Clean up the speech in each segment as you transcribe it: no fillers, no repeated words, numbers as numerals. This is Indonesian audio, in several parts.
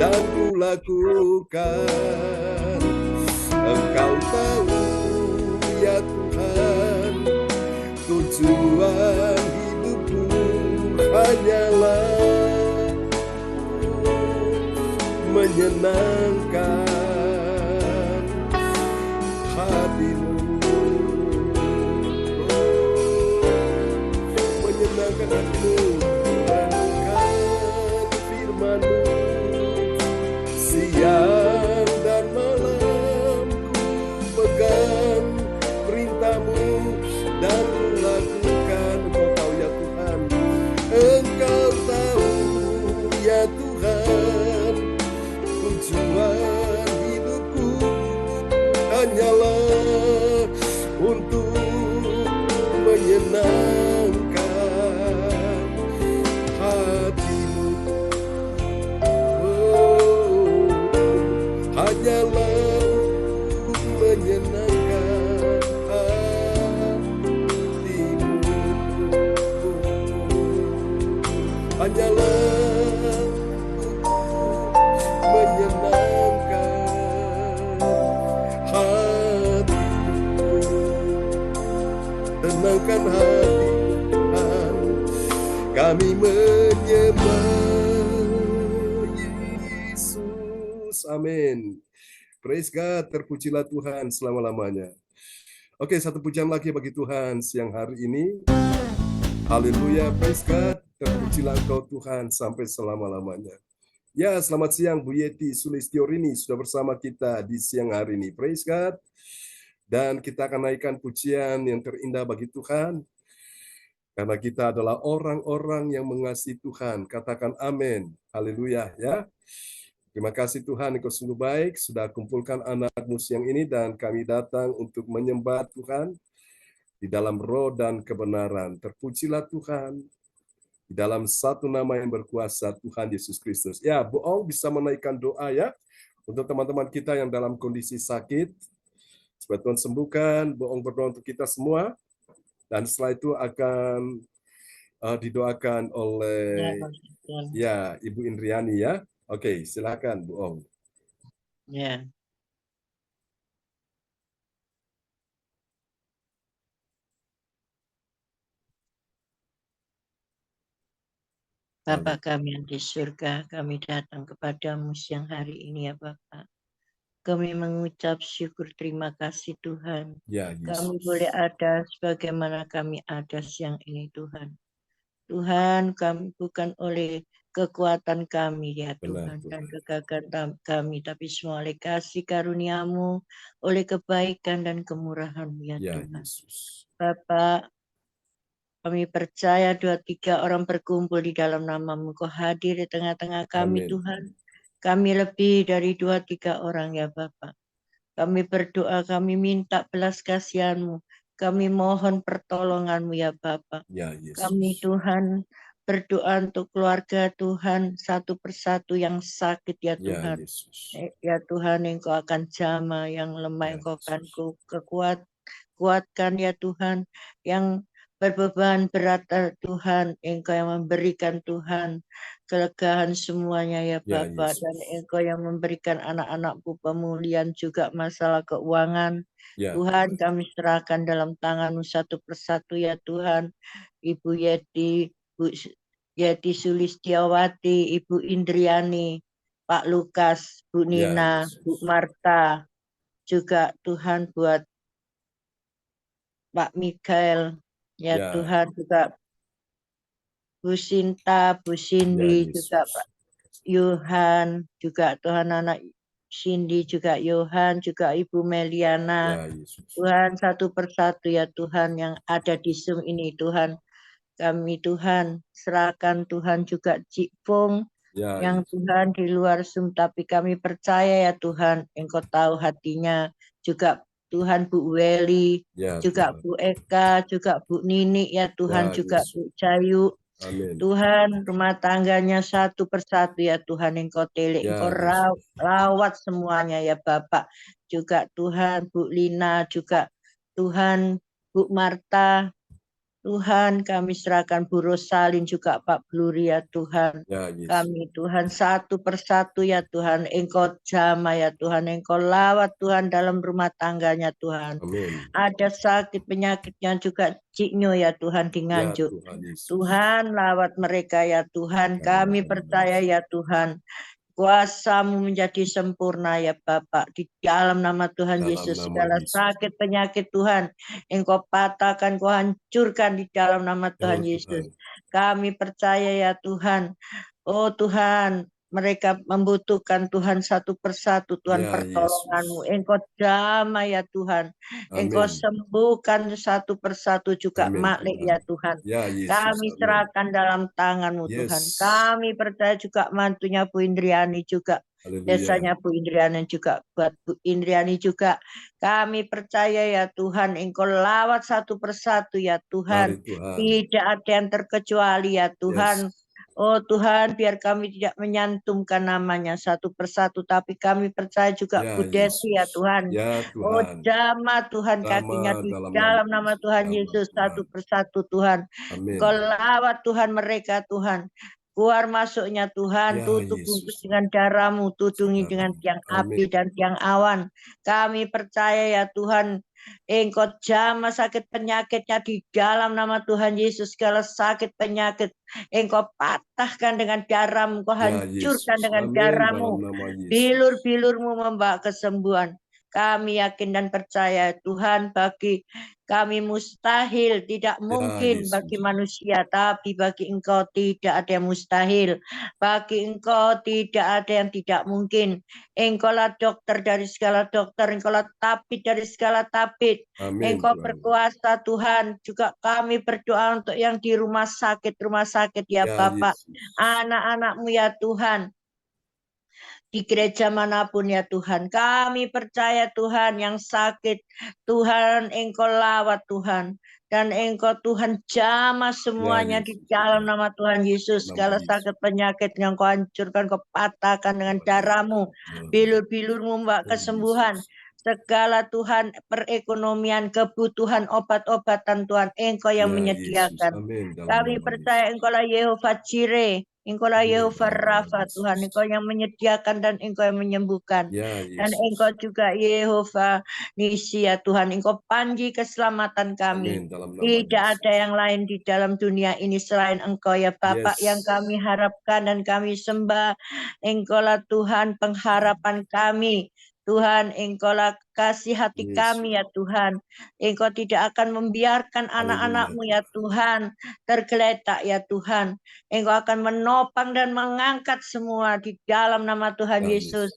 dan ku lakukan. Engkau tahu ya Tuhan, tujuan hidupku hanyalah menyenangkan hatimu, menyenangkan hatimu, merenungkan firman-Mu siang dan malam, ku pegang perintah-Mu dan ku lakukan. Engkau tahu ya Tuhan, tujuan hidupku hanyalah untuk menyenangkan hatimu. Hanyalah untuk menyenangkan hatimu. Hanyalah tenangkan hati Tuhan, kami menyembah Yesus. Amin. Praise God, terpujilah Tuhan selama-lamanya. Oke, satu pujian lagi bagi Tuhan siang hari ini. Haleluya, praise God, terpujilah Engkau Tuhan sampai selama-lamanya. Ya, selamat siang Bu Yeti Sulistiorini sudah bersama kita di siang hari ini. Praise God. Dan kita akan naikkan pujian yang terindah bagi Tuhan. Karena kita adalah orang-orang yang mengasihi Tuhan. Katakan amin. Haleluya ya. Terima kasih Tuhan, Engkau sungguh baik. Sudah kumpulkan anak-Mu siang ini dan kami datang untuk menyembah Tuhan di dalam roh dan kebenaran. Terpujilah Tuhan di dalam satu nama yang berkuasa, Tuhan Yesus Kristus. Ya, Bu Ong bisa menaikkan doa ya. Untuk teman-teman kita yang dalam kondisi sakit. Supaya Tuhan sembuhkan, Bu Ong berdoa untuk kita semua. Dan setelah itu akan didoakan oleh ya Ibu Indriani ya. Oke, silakan Bu Ong. Ya. Bapa kami yang di surga, kami datang kepadamu siang hari ini ya Bapak. Kami mengucap syukur terima kasih Tuhan. Ya, kami boleh ada sebagaimana kami ada siang ini Tuhan. Tuhan, kami bukan oleh kekuatan kami ya Tuhan, dan kegagalan kami, tapi semua oleh kasih karunia-Mu, oleh kebaikan dan kemurahan-Mu ya Tuhan. Yesus. Bapak, kami percaya 2-3 orang berkumpul di dalam nama-Mu, Kau hadir di tengah-tengah kami Tuhan. Kami lebih dari 2-3 orang ya Bapak. Kami berdoa, kami minta belas kasihan-Mu. Kami mohon pertolongan-Mu ya Bapak. Ya, Yesus. Kami Tuhan berdoa untuk keluarga Tuhan satu persatu yang sakit ya Tuhan. Ya Tuhan, Engkau akan jamah, yang lemah Engkau akan kuatkan ya Tuhan. Yang berbeban berat Tuhan, Engkau yang memberikan Tuhan kelegaan semuanya ya Bapak. Dan Engkau yang memberikan anak-anakku pemulihan juga masalah keuangan. Tuhan, kami serahkan dalam tangan-Mu satu persatu ya Tuhan. Ibu Yeti, Bu Yeti Sulistiawati, Ibu Indriani, Pak Lukas, Bu Nina, Bu Marta, juga Tuhan buat Pak Mikael, ya Tuhan, juga Bu Sinta, Bu Cindy, juga Pak Yohan, juga Tuhan anak Cindy, juga Yohan, juga Ibu Meliana. Tuhan, satu persatu ya Tuhan yang ada di Zoom ini Tuhan. Kami Tuhan serahkan Tuhan juga Cik Fung yang Tuhan di luar Zoom, tapi kami percaya ya Tuhan, Engkau tahu hatinya. Juga Tuhan Bu Weli, juga Bu Eka, juga Bu Nini ya Tuhan, juga Bu Cayu. Tuhan, rumah tangganya satu persatu ya Tuhan, Engkau telik, Engkau rawat semuanya ya Bapak. Juga Tuhan Bu Lina, juga Tuhan Bu Marta, Tuhan, kami serahkan Bu Rosalin juga Pak Gloria Tuhan. Ya, Yesus. Kami Tuhan satu persatu ya Tuhan, Engkau jamah ya Tuhan, Engkau lawat Tuhan dalam rumah tangganya Tuhan. Amin. Ada sakit penyakitnya juga Ciknyo ya Tuhan di Ya, Nganjuk. Tuhan Yesus. Tuhan lawat mereka ya Tuhan, kami percaya ya Tuhan. Kuasa-Mu menjadi sempurna ya Bapak. Di dalam nama Tuhan Dalam Yesus, nama segala Yesus. sakit penyakit Tuhan, Engkau patahkan, Kau hancurkan di dalam nama Tuhan Oh, Yesus. Tuhan. Kami percaya ya Tuhan. Oh Tuhan, mereka membutuhkan Tuhan satu persatu, Tuhan, Ya, pertolongan-Mu. Yesus. Engkau jamah ya Tuhan. Engkau Amin. sembuhkan satu persatu juga Amin, Maklik Tuhan. ya Tuhan. Ya, Yesus. Kami Amin. serahkan dalam tangan-Mu Tuhan. Yes. Kami percaya juga mantunya Bu Indriani juga. Haleluya. Desanya Bu Indriani juga, buat Bu Indriani juga. Kami percaya ya Tuhan, Engkau lawat satu persatu ya Tuhan. Mari Tuhan. Tidak ada yang terkecuali ya Tuhan. Yes. Oh Tuhan, biar kami tidak menyantumkan namanya satu persatu, tapi kami percaya juga Ya, Bu Desi ya Yesus. Tuhan. Ya, Oh Tuhan. jamah Tuhan kakinya Jamah di dalam dalam nama nama Tuhan Yesus. Yesus Jamah, satu Tuhan. persatu Tuhan. Amin. Engkau lawat Tuhan mereka Tuhan. Keluar masuknya Tuhan, Ya, tutup bungkus Yesus. dengan darah-Mu, tudungi dengan Saudara. tiang Amin. api dan tiang awan. Kami percaya ya Tuhan, Engkau jamah sakit penyakitnya di dalam nama Tuhan Yesus. Segala sakit penyakit Engkau patahkan dengan darah-Mu, Engkau Ya, hancurkan Yesus. dengan Amin. darah-Mu. Dalam nama Yesus. Bilur-bilur-Mu membawa kesembuhan. Kami yakin dan percaya Tuhan, bagi kami mustahil, tidak mungkin bagi Yesus. manusia, tapi bagi Engkau tidak ada yang mustahil. Bagi Engkau tidak ada yang tidak mungkin. Engkaulah dokter dari segala dokter, Engkaulah tabib dari segala tabib. Amin, Engkau Tuhan. berkuasa Tuhan. Juga kami berdoa untuk yang di rumah sakit ya Ya, Bapak. Yesus. Anak-anak-Mu ya Tuhan. Di gereja manapun ya Tuhan, kami percaya Tuhan yang sakit, Tuhan Engkau lawat Tuhan. Dan Engkau Tuhan jamah semuanya Ya, di Yesus. dalam Ya. nama Tuhan Yesus. Nama Segala Yesus. sakit penyakit yang Kau hancurkan, Kau patahkan dengan darah-Mu. Ya. Bilur-bilur-Mu Mbak Ya, kesembuhan. Yesus. Segala Tuhan perekonomian, kebutuhan obat-obatan Tuhan, Engkau yang Ya, Yesus. menyediakan. Amin. Dalam Kami nama percaya Yesus. Engkau-lah Yehova Jireh. Engkau-lah Amin. Yehova Dalam nama Rafa Tuhan, Yesus. Engkau yang menyediakan dan Engkau yang menyembuhkan. Ya, Dan Engkau Yesus. juga Yehova Nisi ya Tuhan, Engkau panji keselamatan kami. Amin. Dalam nama Tidak Yesus. ada yang lain di dalam dunia ini selain Engkau ya Bapak, Yes. yang kami harapkan dan kami sembah. Engkaulah Tuhan pengharapan kami. Tuhan, Engkaulah kasih hati Yesus. kami ya Tuhan. Engkau tidak akan membiarkan anak-anak-Mu ya Tuhan tergeletak ya Tuhan. Engkau akan menopang dan mengangkat semua di dalam nama Tuhan Ya, Yesus.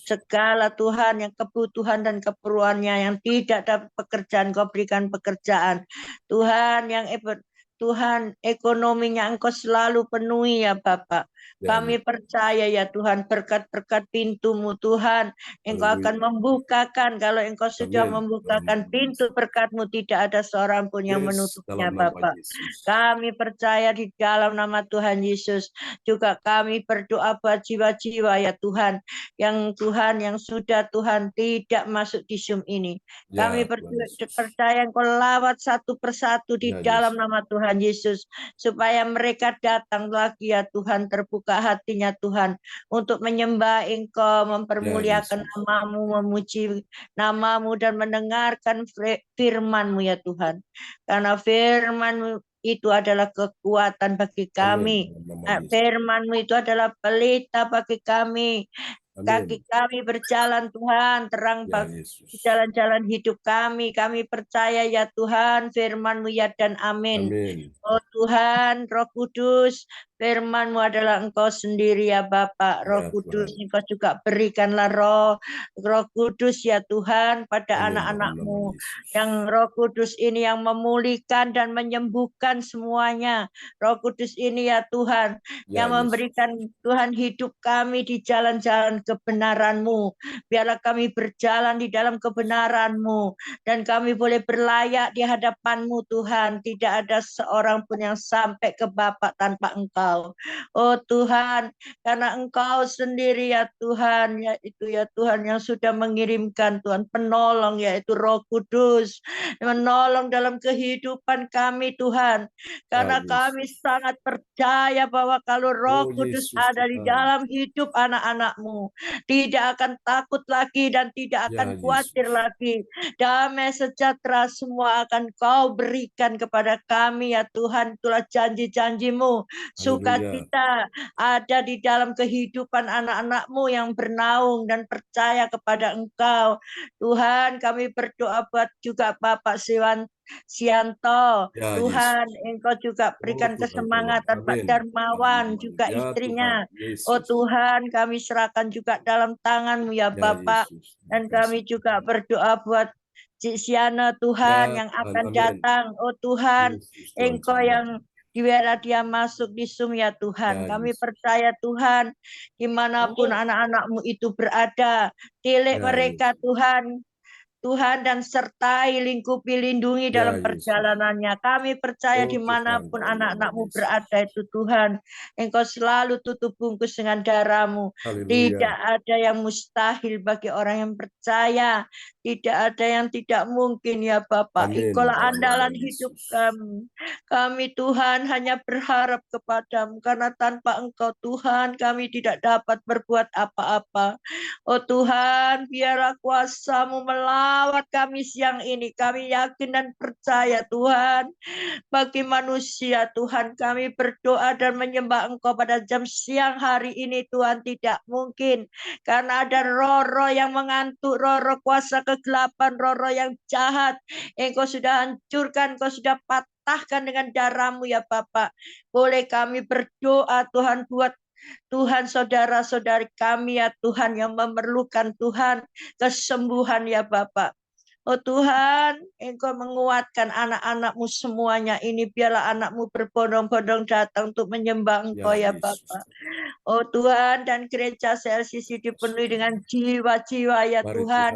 Segala Tuhan yang kebutuhan dan keperluannya yang tidak dapat pekerjaan, Kau berikan pekerjaan. Tuhan yang Tuhan ekonominya Engkau selalu penuhi ya Bapak. Ya, Kami percaya ya Tuhan, berkat-berkat pintu-Mu Tuhan, Engkau akan Haleluya. membukakan. Kalau Engkau sudah Amin. membukakan Dalam nama pintu Yesus. berkat-Mu, tidak ada seorang pun yang Yes. menutupnya Dalam nama Bapak. Yesus. Kami percaya di dalam nama Tuhan Yesus. Juga kami berdoa buat jiwa-jiwa ya Tuhan, yang sudah Tuhan tidak masuk di Zoom ini. Ya, Kami Tuhan Yesus. percaya Engkau lawat satu persatu di Ya, dalam Yesus. nama Tuhan Yesus, supaya mereka datang lagi ya Tuhan, terbuka hatinya Tuhan, untuk menyembah Engkau, mempermuliakan Ya, Yesus. nama-Mu, memuji nama-Mu, dan mendengarkan firman-Mu ya Tuhan. Karena firman-Mu itu adalah kekuatan bagi kami. Amin. Dalam nama Yesus. Firman-Mu itu adalah pelita bagi kami. Kaki Amin. kami berjalan Tuhan, terang Ya, bagi Yesus. jalan-jalan hidup kami. Kami percaya ya Tuhan, firman-Mu ya dan amin. Amin. Oh Tuhan, Roh Kudus, firman-Mu adalah Engkau sendiri ya Bapak. Roh Ya, Kudus, Tuhan. Engkau juga berikanlah Roh Kudus ya Tuhan pada Amin. Dalam nama anak-anak-Mu. Yesus. Yang Roh Kudus ini yang memulihkan dan menyembuhkan semuanya. Roh Kudus ini ya Tuhan, Ya, yang Yesus. memberikan Tuhan hidup kami di jalan-jalan kebenaran-Mu. Biarlah kami berjalan di dalam kebenaran-Mu, dan kami boleh berlayak di hadapan-Mu Tuhan. Tidak ada seorang seorang pun yang sampai ke Bapa tanpa Engkau. Oh Tuhan, karena Engkau sendiri ya Tuhan, yaitu ya Tuhan yang sudah mengirimkan Tuhan penolong, yaitu Roh Kudus, menolong dalam kehidupan kami Tuhan. Karena kami sangat percaya bahwa kalau Roh Kudus ada di dalam hidup anak-anak-Mu, tidak akan takut lagi dan tidak akan khawatir lagi. Damai sejahtera semua akan Kau berikan kepada kami ya Tuhan. Itulah janji-janji-Mu. Sukacita ada di dalam kehidupan anak-anak-Mu yang bernaung dan percaya kepada Engkau. Tuhan, kami berdoa buat juga Bapak Sianto. Tuhan, Engkau juga berikan kesemangatan Pak Darmawan, juga istrinya. Oh Tuhan, kami serahkan juga dalam tangan-Mu ya Bapak. Dan kami juga berdoa buat Cik Siana Tuhan yang akan datang. Oh Tuhan, Engkau yang biarlah dia masuk di Zoom ya Tuhan. Kami percaya Tuhan, dimanapun anak-anak-Mu itu berada, tilik mereka Tuhan. Tuhan, dan sertai, lingkupi, lindungi dalam perjalanannya. Kami percaya dimanapun anak-anak-Mu berada itu Tuhan, Engkau selalu tutup bungkus dengan darah-Mu. Tidak ada yang mustahil bagi orang yang percaya. Tidak ada yang tidak mungkin ya Bapak. Engkaulah andalan hidup kami. Kami Tuhan hanya berharap kepadamu, karena tanpa Engkau Tuhan kami tidak dapat berbuat apa-apa. Oh Tuhan, biarlah kuasa-Mu melawat kami siang ini. Kami yakin dan percaya Tuhan, bagi manusia Tuhan kami berdoa dan menyembah Engkau pada jam siang hari ini Tuhan tidak mungkin. Karena ada roh-roh yang mengantuk, roh-roh kuasa kegelapan, roh-roh yang jahat. Engkau sudah hancurkan, Engkau sudah patahkan dengan darah-Mu ya Bapak. Boleh kami berdoa Tuhan buat Tuhan, saudara-saudari kami ya Tuhan yang memerlukan Tuhan kesembuhan ya Bapak. Oh Tuhan, Engkau menguatkan anak-anak-Mu semuanya ini. Biarlah anak-Mu berbondong-bondong datang untuk menyembah Engkau ya Bapak. Oh Tuhan, dan gereja CLCC dipenuhi dengan jiwa-jiwa ya Tuhan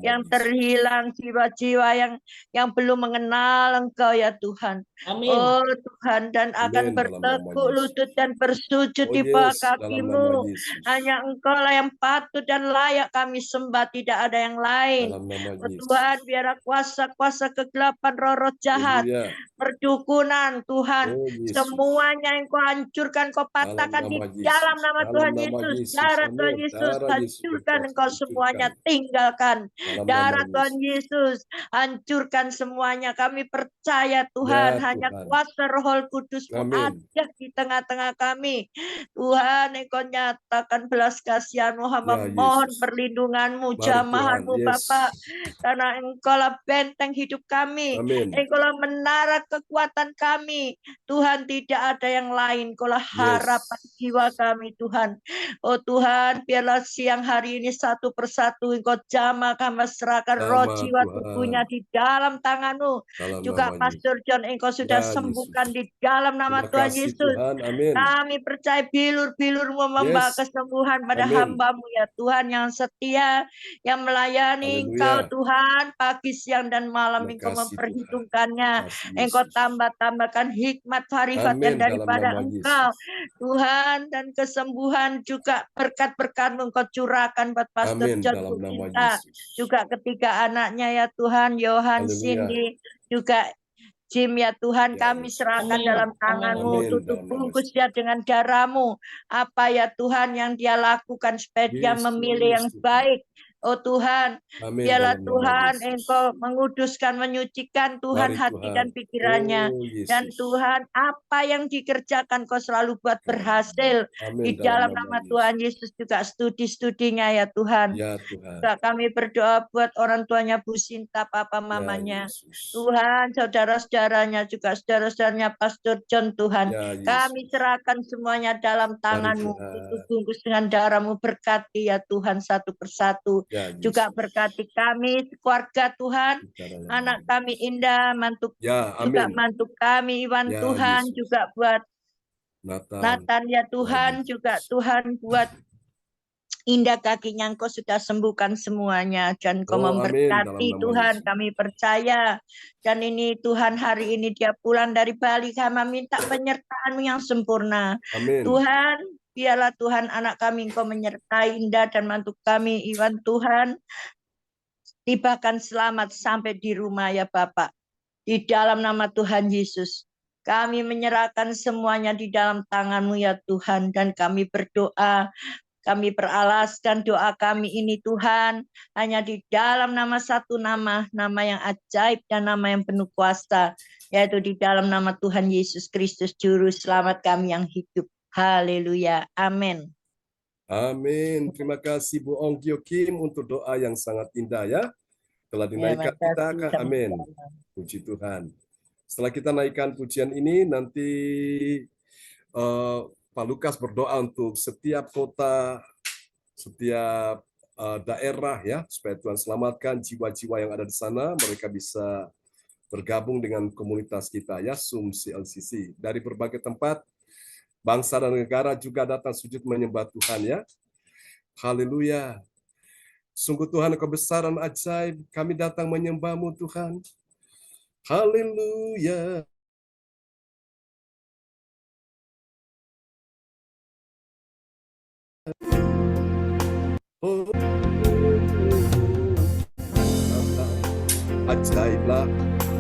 yang terhilang, jiwa-jiwa yang belum mengenal Engkau ya Tuhan. Oh Tuhan, dan akan bertekuk lutut dan bersujud di bawah kaki-Mu. Hanya Engkau lah yang patut dan layak kami sembah, tidak ada yang lain. Oh Tuhan, biarlah kuasa-kuasa kegelapan, roh-roh jahat, perdukunan Tuhan, semuanya Engkau hancurkan, Kau patahkan di dalam nama Tuhan Yesus. Darah Tuhan Yesus hancurkan Engkau semuanya, tinggalkan. Darah Tuhan Yesus hancurkan semuanya. Kami percaya Tuhan, hanya kuasa Roh Kudus-Mu ada di tengah-tengah kami. Tuhan, Engkau nyatakan belas kasihan-Mu, hamba mohon perlindungan-Mu, jamahan-Mu Bapak. Karena Engkaulah benteng hidup kami. Engkaulah menara kekuatan kami. Tuhan, tidak ada yang lain. Engkaulah harapan jiwa kami Tuhan. Oh Tuhan, biarlah siang hari ini satu persatu Engkau jamah, kami serahkan roh jiwa tubuhnya di dalam tangan-Mu. Juga Pastor John Engkau sudah sembuhkan di dalam nama Tuhan Yesus. Kami percaya bilur-bilur-Mu membawa kesembuhan pada hamba-Mu ya Tuhan yang setia, yang melayani Engkau Tuhan pagi, siang, dan malam. Engkau memperhitungkannya. Engkau tambah-tambahkan hikmat harifat yang daripada Engkau Tuhan, dan kesembuhan juga berkat-berkat-Mu Engkau curahkan buat Pastor John Kucinta, juga ketiga anaknya ya Tuhan, Yohan, Cindy, juga Jim ya Tuhan, kami serahkan dalam tangan-Mu, tutup bungkus dia dengan darah-Mu. Apa ya Tuhan yang dia lakukan supaya dia memilih yang baik. Oh Tuhan, biarlah Tuhan Engkau menguduskan, menyucikan Tuhan hati dan pikirannya. Dan Tuhan, apa yang dikerjakan Kau selalu buat berhasil. Di dalam nama Tuhan Yesus juga studi-studinya ya Tuhan. Juga kami berdoa buat orang tuanya Bu Sinta, papa mamanya. Tuhan, saudara-saudaranya juga saudara-saudaranya Pastor John Tuhan. Kami serahkan semuanya dalam tangan-Mu. Tutup bungkus dengan darah-Mu, berkati ya Tuhan satu persatu. Juga berkati kami, keluarga Tuhan, anak kami Indah, mantu juga mantu kami Iwan Tuhan, juga buat Nathan ya Tuhan, juga Tuhan buat Indah kakinya Engkau sudah sembuhkan semuanya. Dan Engkau Oh, amin. Dalam memberkati nama Tuhan, Yesus. kami percaya. Dan ini Tuhan, hari ini dia pulang dari Bali, kami minta penyertaan-Mu yang sempurna. Amin. Tuhan, biarlah Tuhan anak kami Engkau menyertai Indah dan mantu kami Iwan Tuhan. Tibakan selamat sampai di rumah ya Bapak. Di dalam nama Tuhan Yesus. Kami menyerahkan semuanya di dalam tangan-Mu ya Tuhan. Dan kami berdoa, kami beralaskan doa kami ini Tuhan, hanya di dalam nama satu nama yang ajaib dan nama yang penuh kuasa, yaitu di dalam nama Tuhan Yesus Kristus, Juru Selamat kami yang hidup. Haleluya. Amin. Amin. Terima kasih Bu Ong Kyo Kim untuk doa yang sangat indah ya. Telah dinaikkan kita ke amin. Puji Tuhan. Setelah kita naikkan pujian ini, nanti Pak Lukas berdoa untuk setiap kota, setiap daerah ya, supaya Tuhan selamatkan jiwa-jiwa yang ada di sana, mereka bisa bergabung dengan komunitas kita ya, Sum CLCC. Dari berbagai tempat, bangsa dan negara juga datang sujud menyembah Tuhan ya. Haleluya. Sungguh Tuhan Engkau besar dan ajaib, kami datang menyembah-Mu Tuhan. Haleluya. Oh, ajaiblah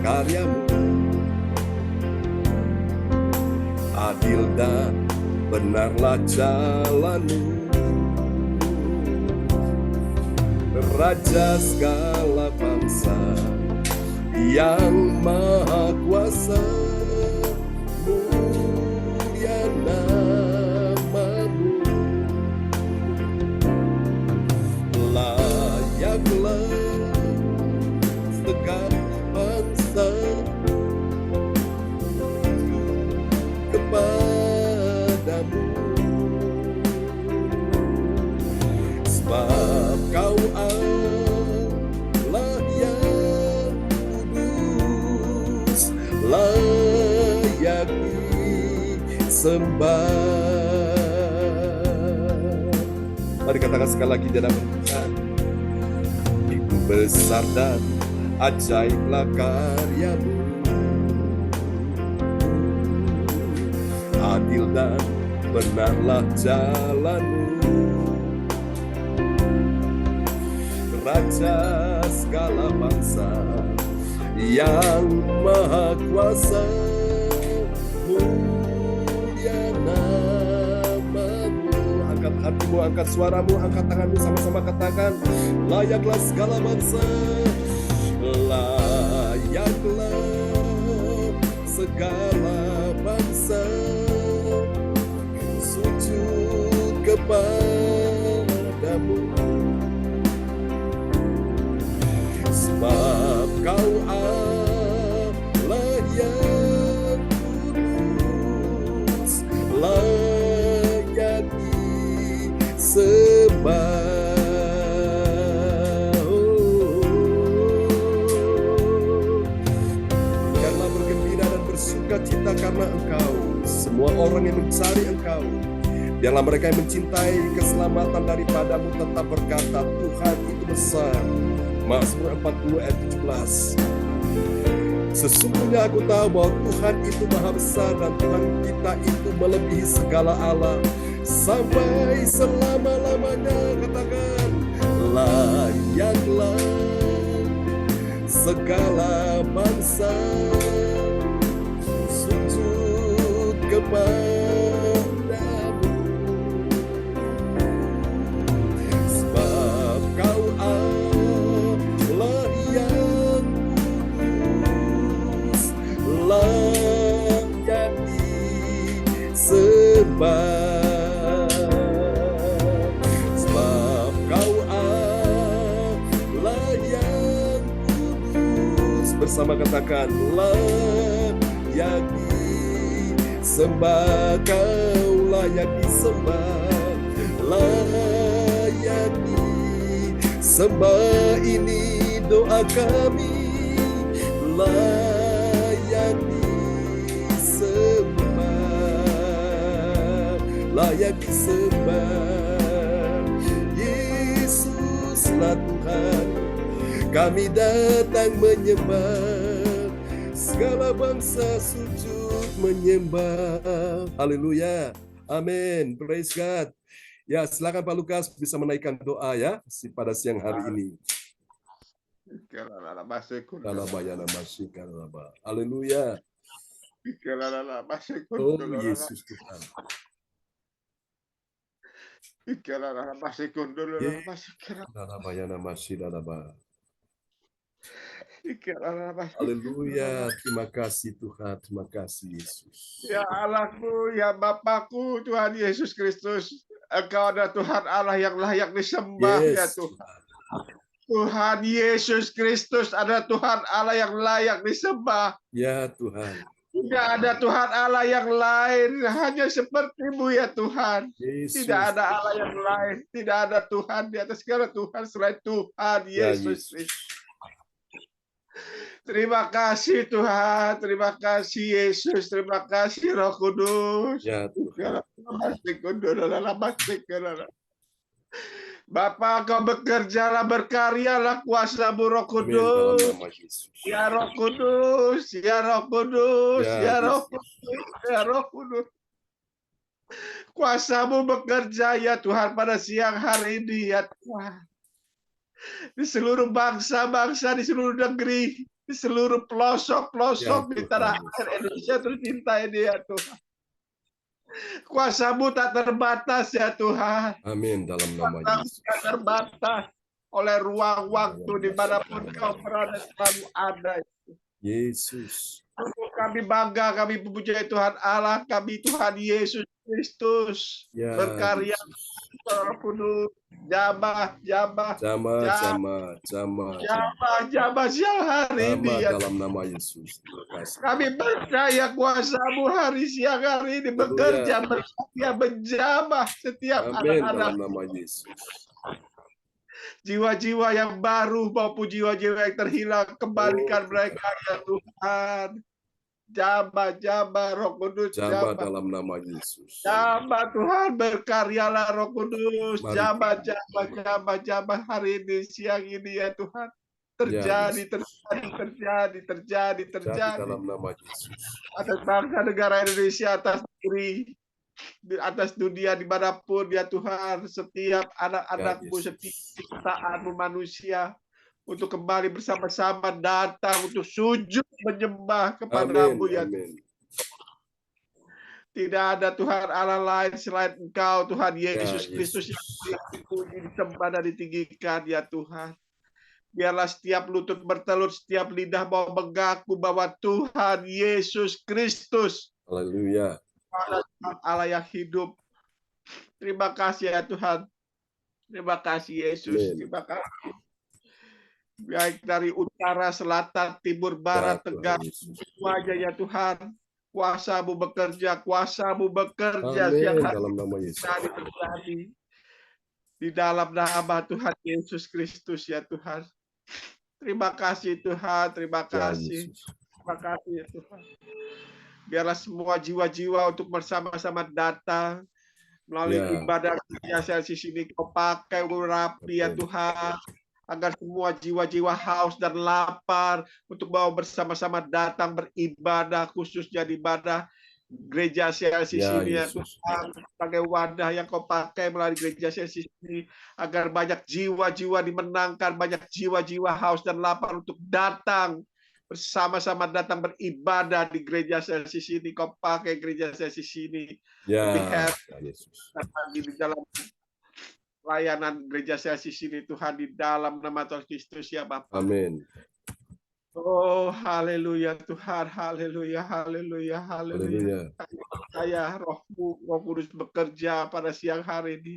karya-Mu, adil dan benarlah jalan-Mu, Raja segala bangsa yang maha kuasa, mulia nama-Mu, layaklah segala bangsa kepadamu, sebab Kau Allah yang kudus, layak disembah. Mari katakan sekali lagi dalam Tuhan. Itu besar dan ajaiblah karya-Mu, adil dan benarlah jalan-Mu, Raja segala bangsa yang maha kuasa, mulia nama-Mu. Angkat hatimu, angkat suaramu, angkat tanganmu, sama-sama katakan, layaklah segala bangsa, layaklah segala bangsa sujud kepadamu, sebab Kau Allah yang kudus, layak disembah. Biarlah bergembira dan bersukacita karena Engkau, semua orang yang mencari Engkau. Biarlah mereka yang mencintai keselamatan daripada-Mu tetap berkata, Tuhan itu besar. Mazmur 40 ayat 17. Sesungguhnya aku tahu bahwa Tuhan itu maha besar dan Tuhan kita itu melebihi segala Allah sampai selama-lamanya. Katakan, layaklah segala bangsa sujud kepadamu, sebab Kau yang kudus, layak disembah. Sebab Kau Allah yang kudus, bersama katakan, layak disembah. Kau layak disembah, layak disembah. Ini doa kami, layak disembah, layak disembah. kuduslah Tuhan. Kami datang menyembah, segala bangsa sujud menyembah. Haleluya. Amin. Praise God. Ya, silakan Pak Lukas bisa menaikkan doa ya pada siang hari ini. Haleluya. Oh Yesus Tuhan. Haleluya. Terima kasih Tuhan. Terima kasih Yesus. Ya Allahku, ya Bapakku, Tuhan Yesus Kristus. Engkau adalah Tuhan Allah yang layak disembah, ya Tuhan. Tuhan Yesus Kristus adalah Tuhan Allah yang layak disembah. Ya Tuhan. Tidak ada Tuhan Allah yang lain, hanya seperti-Mu ya Tuhan. Yesus. Tidak ada Allah yang lain, tidak ada Tuhan di atas segala Tuhan selain Tuhan Yesus Kristus. Terima kasih Tuhan, terima kasih Yesus, terima kasih Roh Kudus. Ya Tuhan. Bapa, Kau bekerjalah, berkaryalah, kuasa-Mu Roh Kudus. Ya Roh Kudus, ya Roh Kudus, ya Roh Kudus, ya Roh Kudus. Kuasa-Mu bekerja ya Tuhan pada siang hari ini ya Tuhan. Di seluruh bangsa-bangsa, di seluruh negeri, di seluruh pelosok-pelosok di tanah air Indonesia tercinta ini ya Tuhan. Kuasa-Mu tak terbatas ya Tuhan. Amin dalam nama Yesus. Tak terbatas oleh ruang waktu dimanapun Kau berada selalu ada. Yesus. Kami bangga, kami memuji Tuhan Allah, kami Tuhan Yesus Kristus berkarya penuh jamah siang hari ini ya dalam nama Yesus. Kami percaya kuasa-Mu hari siang hari ini bekerja bersedia menjamah setiap anak-anak dalam nama Yesus. Jiwa-jiwa yang baru maupun jiwa-jiwa yang terhilang, kembalikan mereka ya Tuhan. Jamah Roh Kudus, jamah dalam nama Yesus. Jamah Tuhan, berkaryalah Roh Kudus. Jamah hari ini, siang ini ya Tuhan. Terjadi dalam nama Yesus. Atas bangsa negara Indonesia, atas negeri, di atas dunia dimanapun ya Tuhan, setiap anak-anak-Mu, setiap ciptaan-Mu manusia untuk kembali bersama-sama datang untuk sujud menyembah kepada-Mu ya Tuhan. Tidak ada Tuhan Allah lain selain Engkau, Tuhan Yesus Kristus yang dipuji, disembah dan ditinggikan ya Tuhan. Biarlah setiap lutut bertelut, setiap lidah mau mengaku bahwa Tuhan Yesus Kristus, haleluya, Allah yang hidup. Terima kasih ya Tuhan. Terima kasih Yesus. Terima kasih. Baik dari utara, selatan, timur, barat, tenggara, semuanya ya Tuhan. Kuasa-Mu bekerja, kuasa-Mu bekerja. Dalam nama Yesus. Terjadi. Di dalam nama Tuhan Yesus Kristus ya Tuhan. Terima kasih Tuhan. Terima kasih. Terima kasih ya Tuhan. Biarlah semua jiwa-jiwa untuk bersama-sama datang melalui ibadah sesi ini Kau pakai rapi ya Tuhan, agar semua jiwa-jiwa haus dan lapar untuk mau bersama-sama datang beribadah, khususnya di ibadah gereja CLCC ini ya Tuhan, sebagai wadah yang Kau pakai melalui gereja CLCC ini, agar banyak jiwa-jiwa dimenangkan, banyak jiwa-jiwa haus dan lapar untuk datang bersama-sama datang beribadah di gereja CLCC ini. Kau pakai gereja CLCC ini di dalam layanan gereja CLCC ini Tuhan, di dalam nama Tuhan Kristus ya Bapa. Amin. Oh haleluya Tuhan, haleluya, haleluya, haleluya. Saya Roh-Mu, Roh Kudus bekerja pada siang hari ini,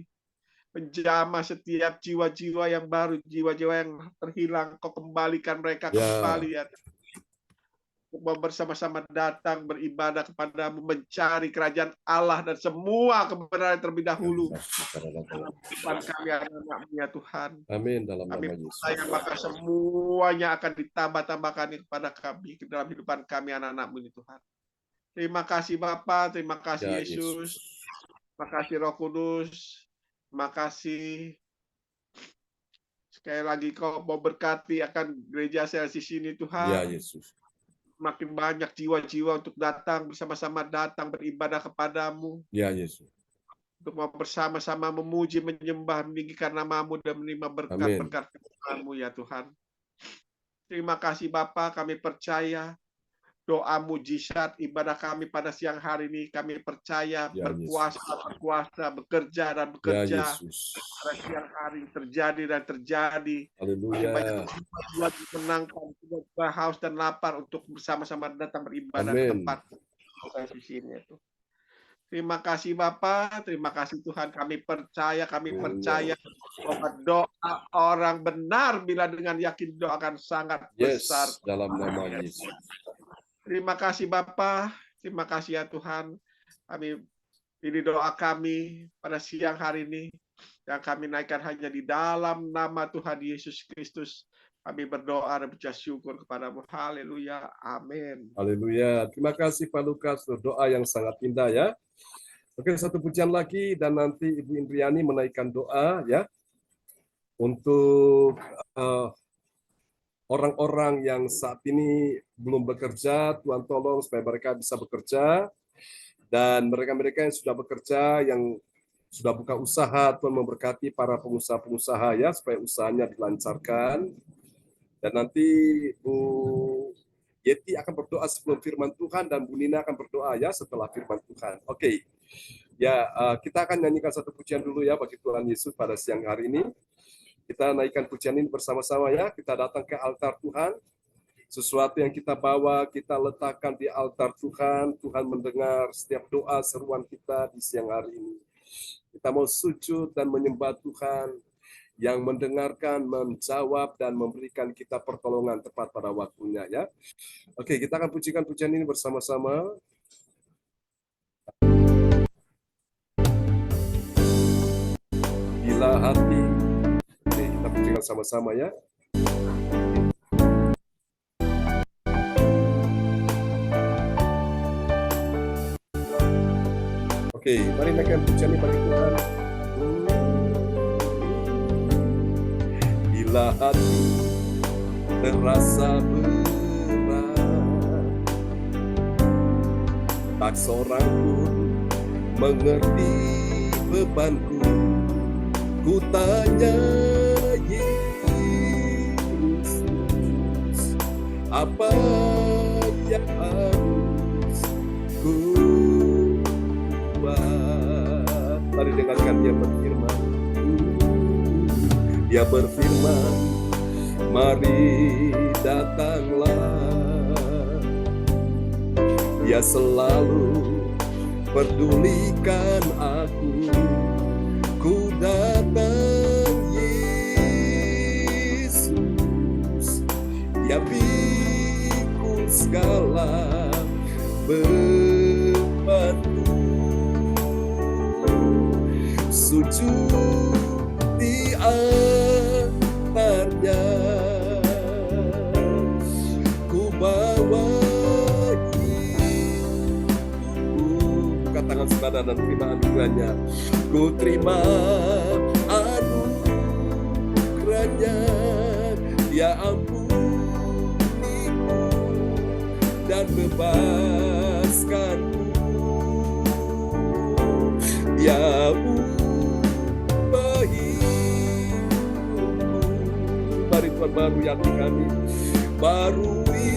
menjamah setiap jiwa-jiwa yang baru, jiwa-jiwa yang terhilang. Kau kembalikan mereka kembali ya. Bersama-sama datang beribadah kepada-Mu, mencari kerajaan Allah dan semua kebenaran terlebih dahulu. Depan kami anak-anak-Mu ya Tuhan. Amin dalam nama Yesus. Maka semuanya akan ditambah-tambahkan kepada kami ke dalam kehidupan kami anak-anak-Mu ini Tuhan. Terima kasih Bapa, terima kasih Yesus. Terima kasih Roh Kudus. Terima kasih Sekali lagi Kau mau berkati akan gereja Selsis ini Tuhan. Ya Yesus. Makin banyak jiwa-jiwa untuk datang bersama-sama datang beribadah kepadamu. Ya Yesus. Untuk mau bersama-sama memuji, menyembah, meninggikan nama-Mu dan menerima berkat-berkat firman-Mu ya Tuhan. Terima kasih Bapa, kami percaya doa mujizat ibadah kami pada siang hari ini, kami percaya Ya, berkuasa, bekerja dan bekerja. Ya Yesus. Pada siang hari terjadi dan terjadi. Haleluya. Banyak lagi menangkan juga haus dan lapar untuk bersama-sama datang beribadah di tempat di sini itu. Terima kasih Bapa, terima kasih Tuhan. Kami percaya bahwa doa orang benar bila dengan yakin doa akan sangat besar. Dalam nama Yesus. Terima kasih Bapa, terima kasih ya Tuhan. Ini doa kami pada siang hari ini yang kami naikkan hanya di dalam nama Tuhan Yesus Kristus. Kami berdoa dan bersyukur syukur kepadamu. Haleluya. Amin. Haleluya. Terima kasih Pak Lukas untuk doa yang sangat indah ya. Oke, satu pujian lagi dan nanti Ibu Indriani menaikkan doa ya untuk orang-orang yang saat ini belum bekerja. Tuhan tolong supaya mereka bisa bekerja, dan mereka-mereka yang sudah bekerja, yang sudah buka usaha, Tuhan memberkati para pengusaha-pengusaha ya supaya usahanya dilancarkan. Dan nanti Bu Yeti akan berdoa sebelum firman Tuhan dan Bu Nina akan berdoa ya setelah firman Tuhan. Oke. Ya, kita akan nyanyikan satu pujian dulu ya bagi Tuhan Yesus pada siang hari ini. Kita naikkan pujian ini bersama-sama ya. Kita datang ke altar Tuhan. Sesuatu yang kita bawa, kita letakkan di altar Tuhan. Tuhan mendengar setiap doa seruan kita di siang hari ini. Kita mau sujud dan menyembah Tuhan yang mendengarkan, menjawab, dan memberikan kita pertolongan tepat pada waktunya ya. Oke, kita akan pujikan pujian ini bersama-sama. Bila hati. Oke, kita pujikan sama-sama ya. Oke, mari naikkan pujian ini bagi Tuhan. Bila hati terasa berat, tak seorang pun mengerti bebanku. Ku tanya Yesus, apa yang harus ku buat? Mari dengarkan dia berfirman. Dia berfirman, mari datanglah. Dia selalu pedulikan aku. Ku datang Yesus, dia pikul segala bebanku. Sujud di altarnya, ku bawa hidupku. Buka tangan saudara dan terima anugerahnya. Ku terima anugerahnya, dia ampuniku dan bebaskanku. Dia ubah hidupku. Mari Tuhan barui hati kami, barui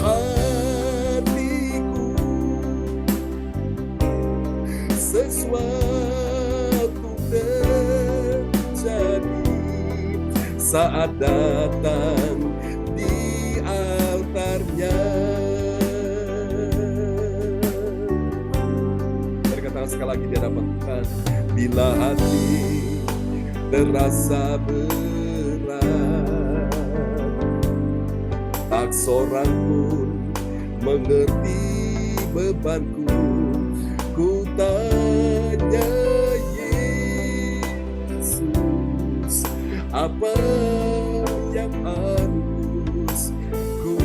hatiku. Sesuatu terjadi saat datang di altarnya. Mari katakan sekali lagi di hadapan Tuhan. Bila hati terasa berat, tak seorang pun mengerti bebanku. Ku tanya Yesus, apa yang harus ku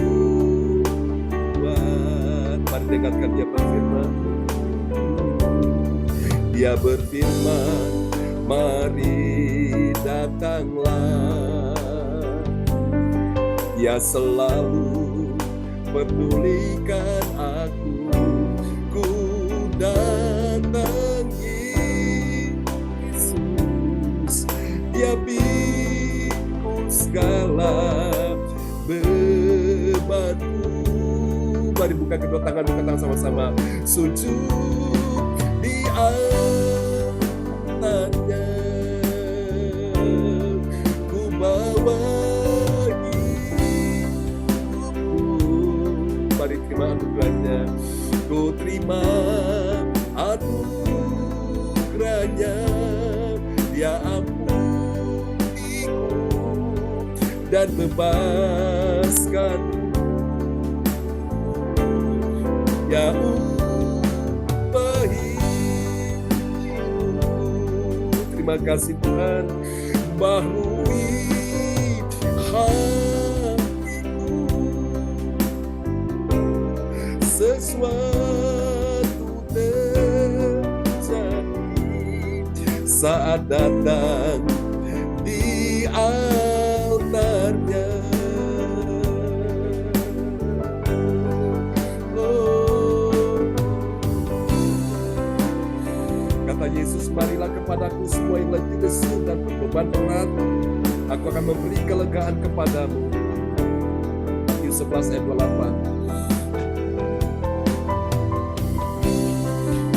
buat? Mari dengarkan dia berfirman. Dia berfirman, mari datang. datanglah. Dia selalu pedulikan aku. Ku datang Yesus, Dia pikul segala bebanku. Mari buka kedua tangan sama-sama. Sujud di altarnya, ku bawa hidupku. Mari terima anugerahnya. Ku terima anugerahnya. Dia ampuniku dan bebaskanku. Ya upahi. Terima kasih Tuhan, baharui hatiku. Sesuatu terjadi saat datang di altarnya. Kata Yesus, marilah kepadaku semua yang letih lesu dan berbeban berat, aku akan memberi kelegaan kepadamu. Matius 11 ayat 28.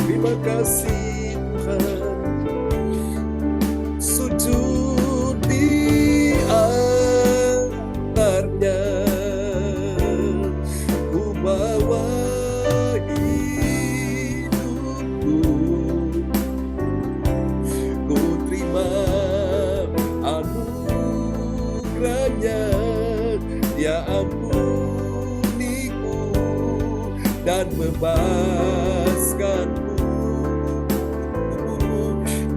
Terima kasih Tuhan. Sujud di altarnya, ku bawa hidupku. Ku terima anugerahnya. Dia ampuniku dan bebaskanku.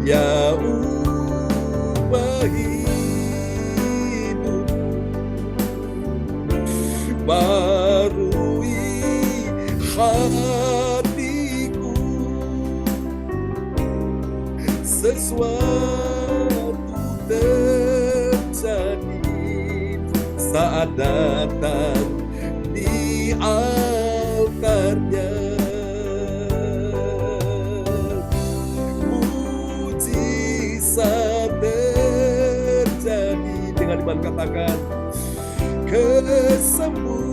Ya ubah hidup, barui hatiku. Sesuatu terjadi saat datang di altarnya. Terjadi dengan iman, katakan kesembuhan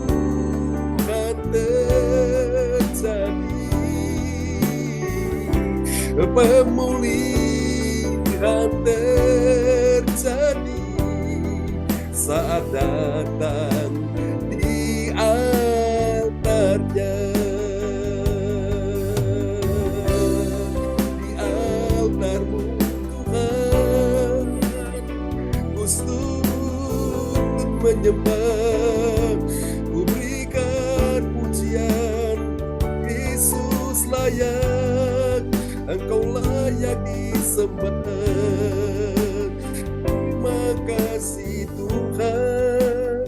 terjadi, pemulihan terjadi saat datang di altarnya. Di altarmu menyembah, ku berikan pujian. Yesus layak, Engkau layak disembah. Terima kasih Tuhan,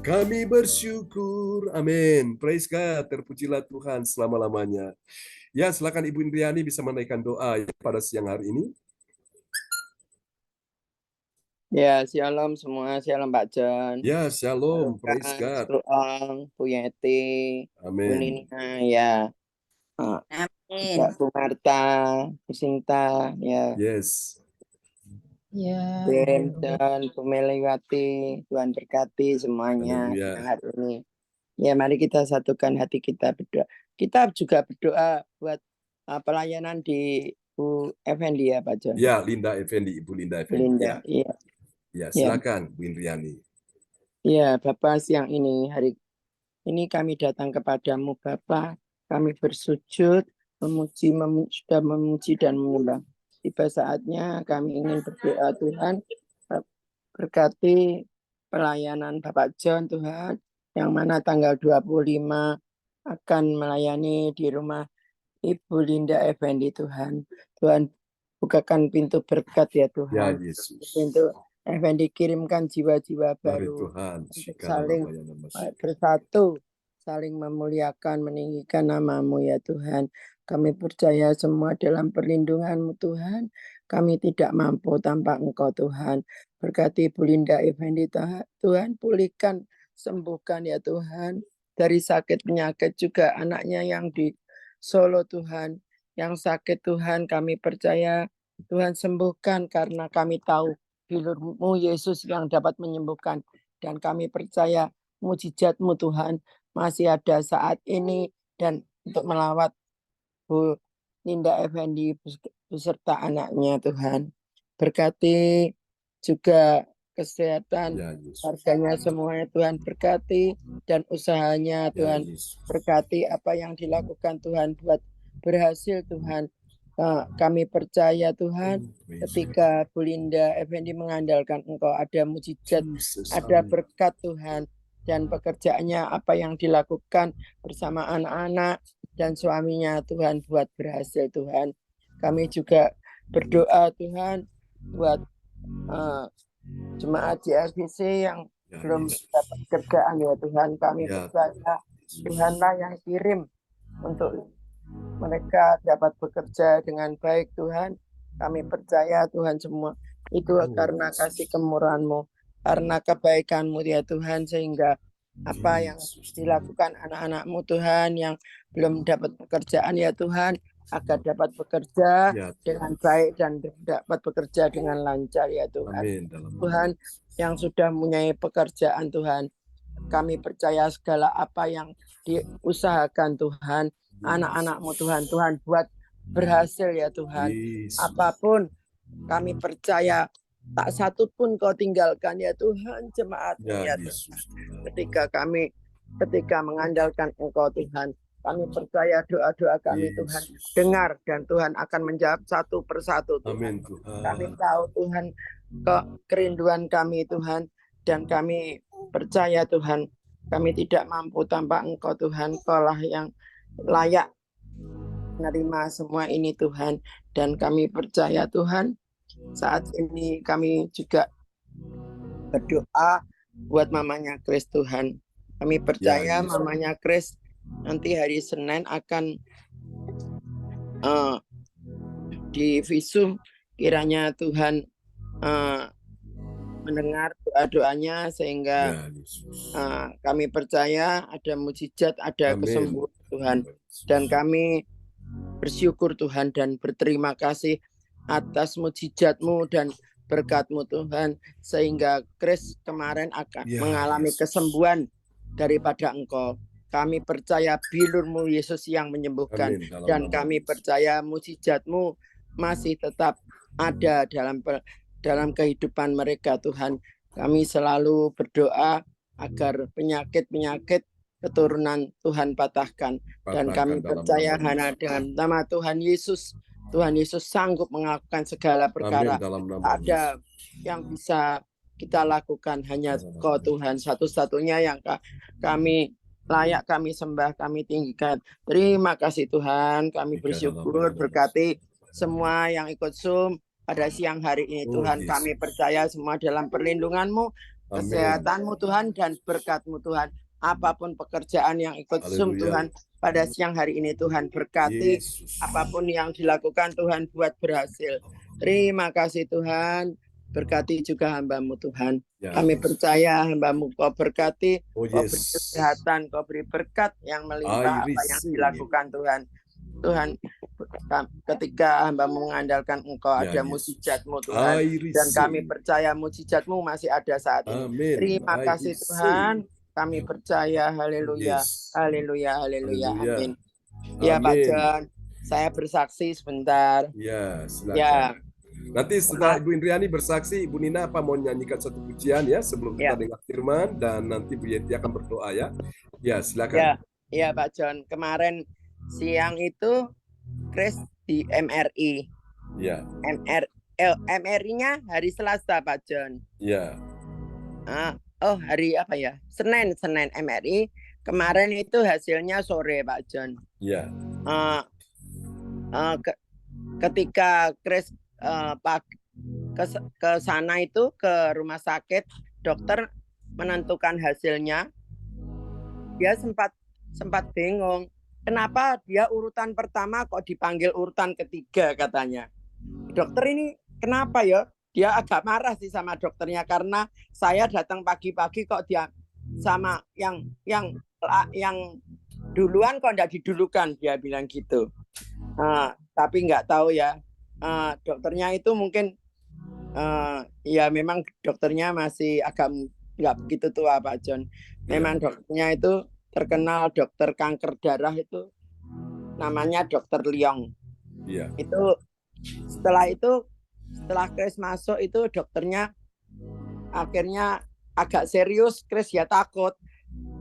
kami bersyukur. Amin. Praise God. Terpujilah Tuhan selama-lamanya. Ya, silakan Ibu Indriani bisa menaikkan doa ya pada siang hari ini. Ya, shalom semua, shalom Pak John. Ya, shalom, praise God. Bu Yeti, Bu Amin. Nina, ya. Amin. Bu Marta, Bu Sinta, ya. Yes. Ya. Dan Bu Meliwati, Tuhan berkati semuanya Haleluya. hari ini. Ya, mari kita satukan hati kita berdoa. Kita juga berdoa buat pelayanan di Bu Effendi ya Pak John. Ya, Linda Effendi, Ibu Linda Effendi. Linda, iya. Ya, silakan Bu Indriani. Ya, Bapak, siang ini, hari ini kami datang kepadamu Bapa. Kami bersujud, sudah memuji dan menyembah. Tiba saatnya kami ingin berdoa Tuhan, berkati pelayanan Bapak John Tuhan, yang mana tanggal 25 akan melayani di rumah Ibu Linda Effendi Tuhan. Tuhan, bukakan pintu berkat ya Tuhan. Ya, Yesus. Pintu Effendi, kirimkan jiwa-jiwa Mari baru Tuhan, untuk saling Tuhan. bersatu, saling memuliakan, meninggikan nama-Mu ya Tuhan. Kami percaya semua dalam perlindungan-Mu Tuhan. Kami tidak mampu tanpa Engkau Tuhan. Berkati Bu Linda Effendi Tuhan, pulihkan, sembuhkan ya Tuhan. Dari sakit penyakit juga anaknya yang di Solo Tuhan. Yang sakit Tuhan kami percaya Tuhan sembuhkan karena kami tahu bilur-Mu Yesus yang dapat menyembuhkan. Dan kami percaya mujizat-Mu Tuhan masih ada saat ini dan untuk melawat Bu Linda Effendi beserta anaknya Tuhan. Berkati juga kesehatan Ya Yesus. harganya semuanya Tuhan, berkati dan usahanya Ya Tuhan, Yesus. berkati apa yang dilakukan Tuhan buat berhasil Tuhan. Kami percaya Tuhan ketika Bu Linda Effendi mengandalkan Engkau ada mujizat, Jesus. ada Amin. berkat Tuhan, dan pekerjaannya apa yang dilakukan bersama anak-anak dan suaminya Tuhan buat berhasil Tuhan. Kami juga berdoa Tuhan buat jemaat JRBC yang Ya belum Yesus. dapat kerjaan ya Tuhan. Kami Ya percaya Tuhanlah yang kirim untuk mereka dapat bekerja dengan baik Tuhan. Kami percaya Tuhan semua itu karena kasih kemurahan-Mu, karena kebaikan-Mu ya Tuhan, sehingga apa yang dilakukan anak-anak-Mu Tuhan yang belum dapat pekerjaan ya Tuhan, agar dapat bekerja Ya dengan baik dan dapat bekerja dengan lancar ya Tuhan. Amin. Dalam Tuhan yang sudah mempunyai pekerjaan Tuhan, kami percaya segala apa yang diusahakan Tuhan, anak-anak-Mu Tuhan, Tuhan buat berhasil ya Tuhan. Yesus. Apapun kami percaya tak satu pun Kau tinggalkan ya Tuhan jemaat-Mu Ya ya Tuhan. Yesus. Ketika mengandalkan Engkau Tuhan, kami percaya doa-doa kami Tuhan Yesus. dengar dan Tuhan akan menjawab satu persatu Tuhan. Amin Tuhan. Kami tahu Tuhan kerinduan kami Tuhan, dan kami percaya Tuhan kami tidak mampu tanpa Engkau Tuhan. Kaulah yang layak menerima semua ini Tuhan, dan kami percaya Tuhan saat ini kami juga berdoa buat mamanya Chris Tuhan. Kami percaya Yesus. mamanya Chris nanti hari Senin akan di visum. Kiranya Tuhan mendengar doa-doanya sehingga Ya Yesus. kami percaya ada mujizat, ada Amin. kesembuhan Tuhan. Dan kami bersyukur Tuhan dan berterima kasih atas mujizat-Mu dan berkat-Mu Tuhan, sehingga Chris kemarin akan Ya, mengalami Yesus. kesembuhan daripada Engkau. Kami percaya bilur-Mu Yesus yang menyembuhkan. Amin. Dalam Dan nama kami Yesus. percaya mujizat-Mu masih tetap ada dalam kehidupan mereka Tuhan. Kami selalu berdoa agar penyakit-penyakit keturunan Tuhan patahkan. Dan kami dalam percaya nama hanya Yesus. dengan nama Tuhan Yesus, Tuhan Yesus sanggup melakukan segala Amin. perkara. Dalam nama Ada Yesus. yang bisa kita lakukan hanya Kau Tuhan, satu-satunya yang kami layak kami sembah, kami tinggikan. Terima kasih Tuhan, kami bersyukur, berkati semua yang ikut Zoom pada siang hari ini Oh, Tuhan. Yesus. Kami percaya semua dalam perlindungan-Mu, Amin. kesehatan-Mu Tuhan, dan berkat-Mu Tuhan. Apapun pekerjaan yang ikut Zoom Haleluya. Tuhan pada siang hari ini Tuhan, berkati Yesus. apapun yang dilakukan Tuhan buat berhasil. Terima kasih Tuhan, berkati juga hamba-Mu Tuhan. Ya, Kami Yesus. percaya hamba-Mu Kau berkati, Oh, Kau beri yes. kesehatan, Kau beri berkat yang melimpah I apa yang receive. dilakukan Tuhan. Tuhan, ketika hamba-Mu mengandalkan Engkau Ya, ada Yesus. mujizat-Mu Tuhan, I dan kami receive. percaya mujizat-Mu masih ada saat ini. Amin. Terima I kasih receive. Tuhan, kami percaya. Haleluya, Yes. haleluya, haleluya, Haleluya. amin. Ya Pak Amin. John, saya bersaksi sebentar. Ya, silakan. Ya, Nanti setelah Ibu Indriani bersaksi, Ibu Nina apa mau nyanyikan satu pujian ya sebelum kita Ya. dengar firman, dan nanti Bu Yenti akan berdoa ya. Ya, silakan. ya Pak John. Kemarin siang itu Chris di MRI. Ya. MRI-nya hari Selasa Pak John. Ya. Hari apa ya? Senin MRI. Kemarin itu hasilnya sore Pak John. Ya. Ketika Chris ke sana itu ke rumah sakit, dokter menentukan hasilnya, dia sempat bingung kenapa dia urutan pertama kok dipanggil urutan ketiga katanya. dokter ini kenapa ya? Dia agak marah sih sama dokternya karena saya datang pagi-pagi kok dia sama yang duluan kok enggak didulukan, dia bilang gitu. Tapi nggak tahu ya. Dokternya itu mungkin ya memang dokternya masih agak nggak begitu tua Pak John. Memang dokternya itu terkenal dokter kanker darah itu namanya Dokter Leong. Iya. Itu setelah Chris masuk itu dokternya akhirnya agak serius. Chris ya takut.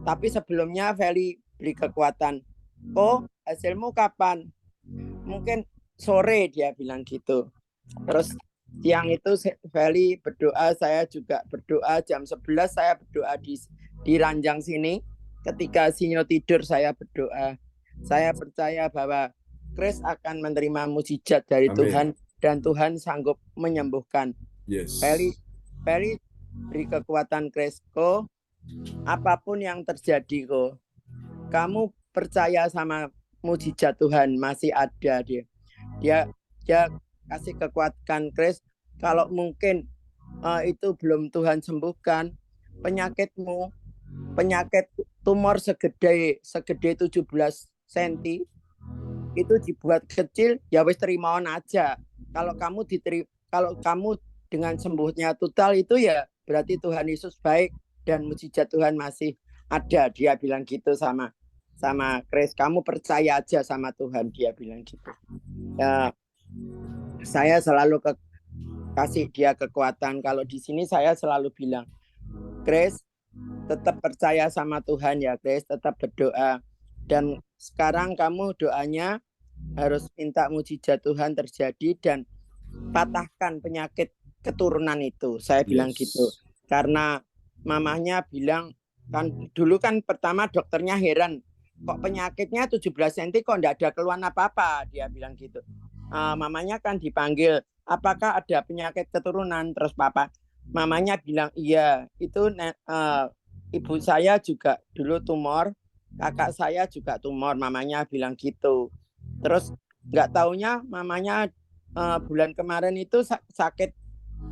Tapi sebelumnya Feli beri kekuatan. Oh, hasilmu kapan? Mungkin sore, dia bilang gitu. Terus siang itu Feli berdoa, saya juga berdoa. Jam 11 saya berdoa di ranjang sini. Ketika Sinyo tidur saya berdoa. Saya percaya bahwa Chris akan menerima mukjizat dari Amin. Tuhan dan Tuhan sanggup menyembuhkan. Yes. Feli beri kekuatan Chris. Ko, apapun yang terjadi, Ko, kamu percaya sama mukjizat Tuhan, masih ada dia. Dia kasih kekuatan Chris. Kalau mungkin itu belum Tuhan sembuhkan, penyakitmu, penyakit tumor segede 17 cm itu dibuat kecil, ya wis terimaon aja. Kalau kamu dengan sembuhnya total itu ya berarti Tuhan Yesus baik dan mukjizat Tuhan masih ada, dia bilang gitu sama Chris. Kamu percaya aja sama Tuhan, dia bilang gitu. Ya, saya selalu kasih dia kekuatan. Kalau di sini saya selalu bilang, Chris, tetap percaya sama Tuhan ya, Chris, tetap berdoa. Dan sekarang kamu doanya harus minta mukjizat Tuhan terjadi dan patahkan penyakit keturunan itu. Saya bilang gitu. Karena mamanya bilang, kan dulu kan pertama dokternya heran, kok penyakitnya 17 cm kok enggak ada keluhan apa-apa, dia bilang gitu. Mamanya kan dipanggil, apakah ada penyakit keturunan? Terus mamanya bilang, iya, itu ibu saya juga dulu tumor, kakak saya juga tumor, mamanya bilang gitu. Terus nggak taunya mamanya bulan kemarin itu sakit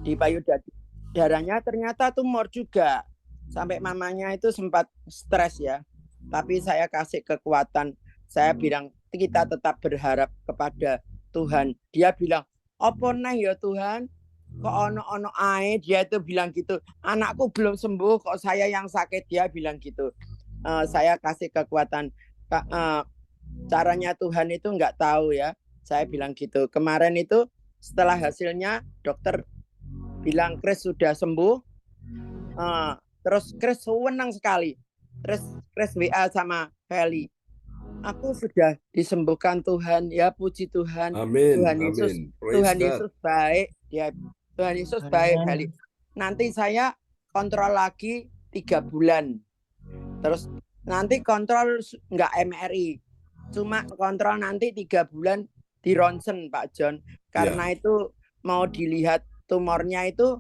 di payudaranya, ternyata tumor juga. Sampai mamanya itu sempat stres ya. Tapi saya kasih kekuatan. Saya bilang kita tetap berharap kepada Tuhan. Dia bilang, "Apa neh ya Tuhan? Kok ono ae?" Dia itu bilang gitu. "Anakku belum sembuh kok saya yang sakit," dia bilang gitu. Saya kasih kekuatan. Caranya Tuhan itu nggak tahu ya. Saya bilang gitu. Kemarin itu setelah hasilnya dokter bilang Chris sudah sembuh. Terus Chris senang sekali. Terus Chris WA sama Feli. Aku sudah disembuhkan Tuhan, ya puji Tuhan. Amin. Tuhan Yesus baik. Ya, Tuhan Yesus baik, Feli. Nanti saya kontrol lagi 3 bulan. Terus nanti kontrol nggak MRI. Cuma kontrol nanti 3 bulan di ronsen, Pak John. Karena itu mau dilihat tumornya itu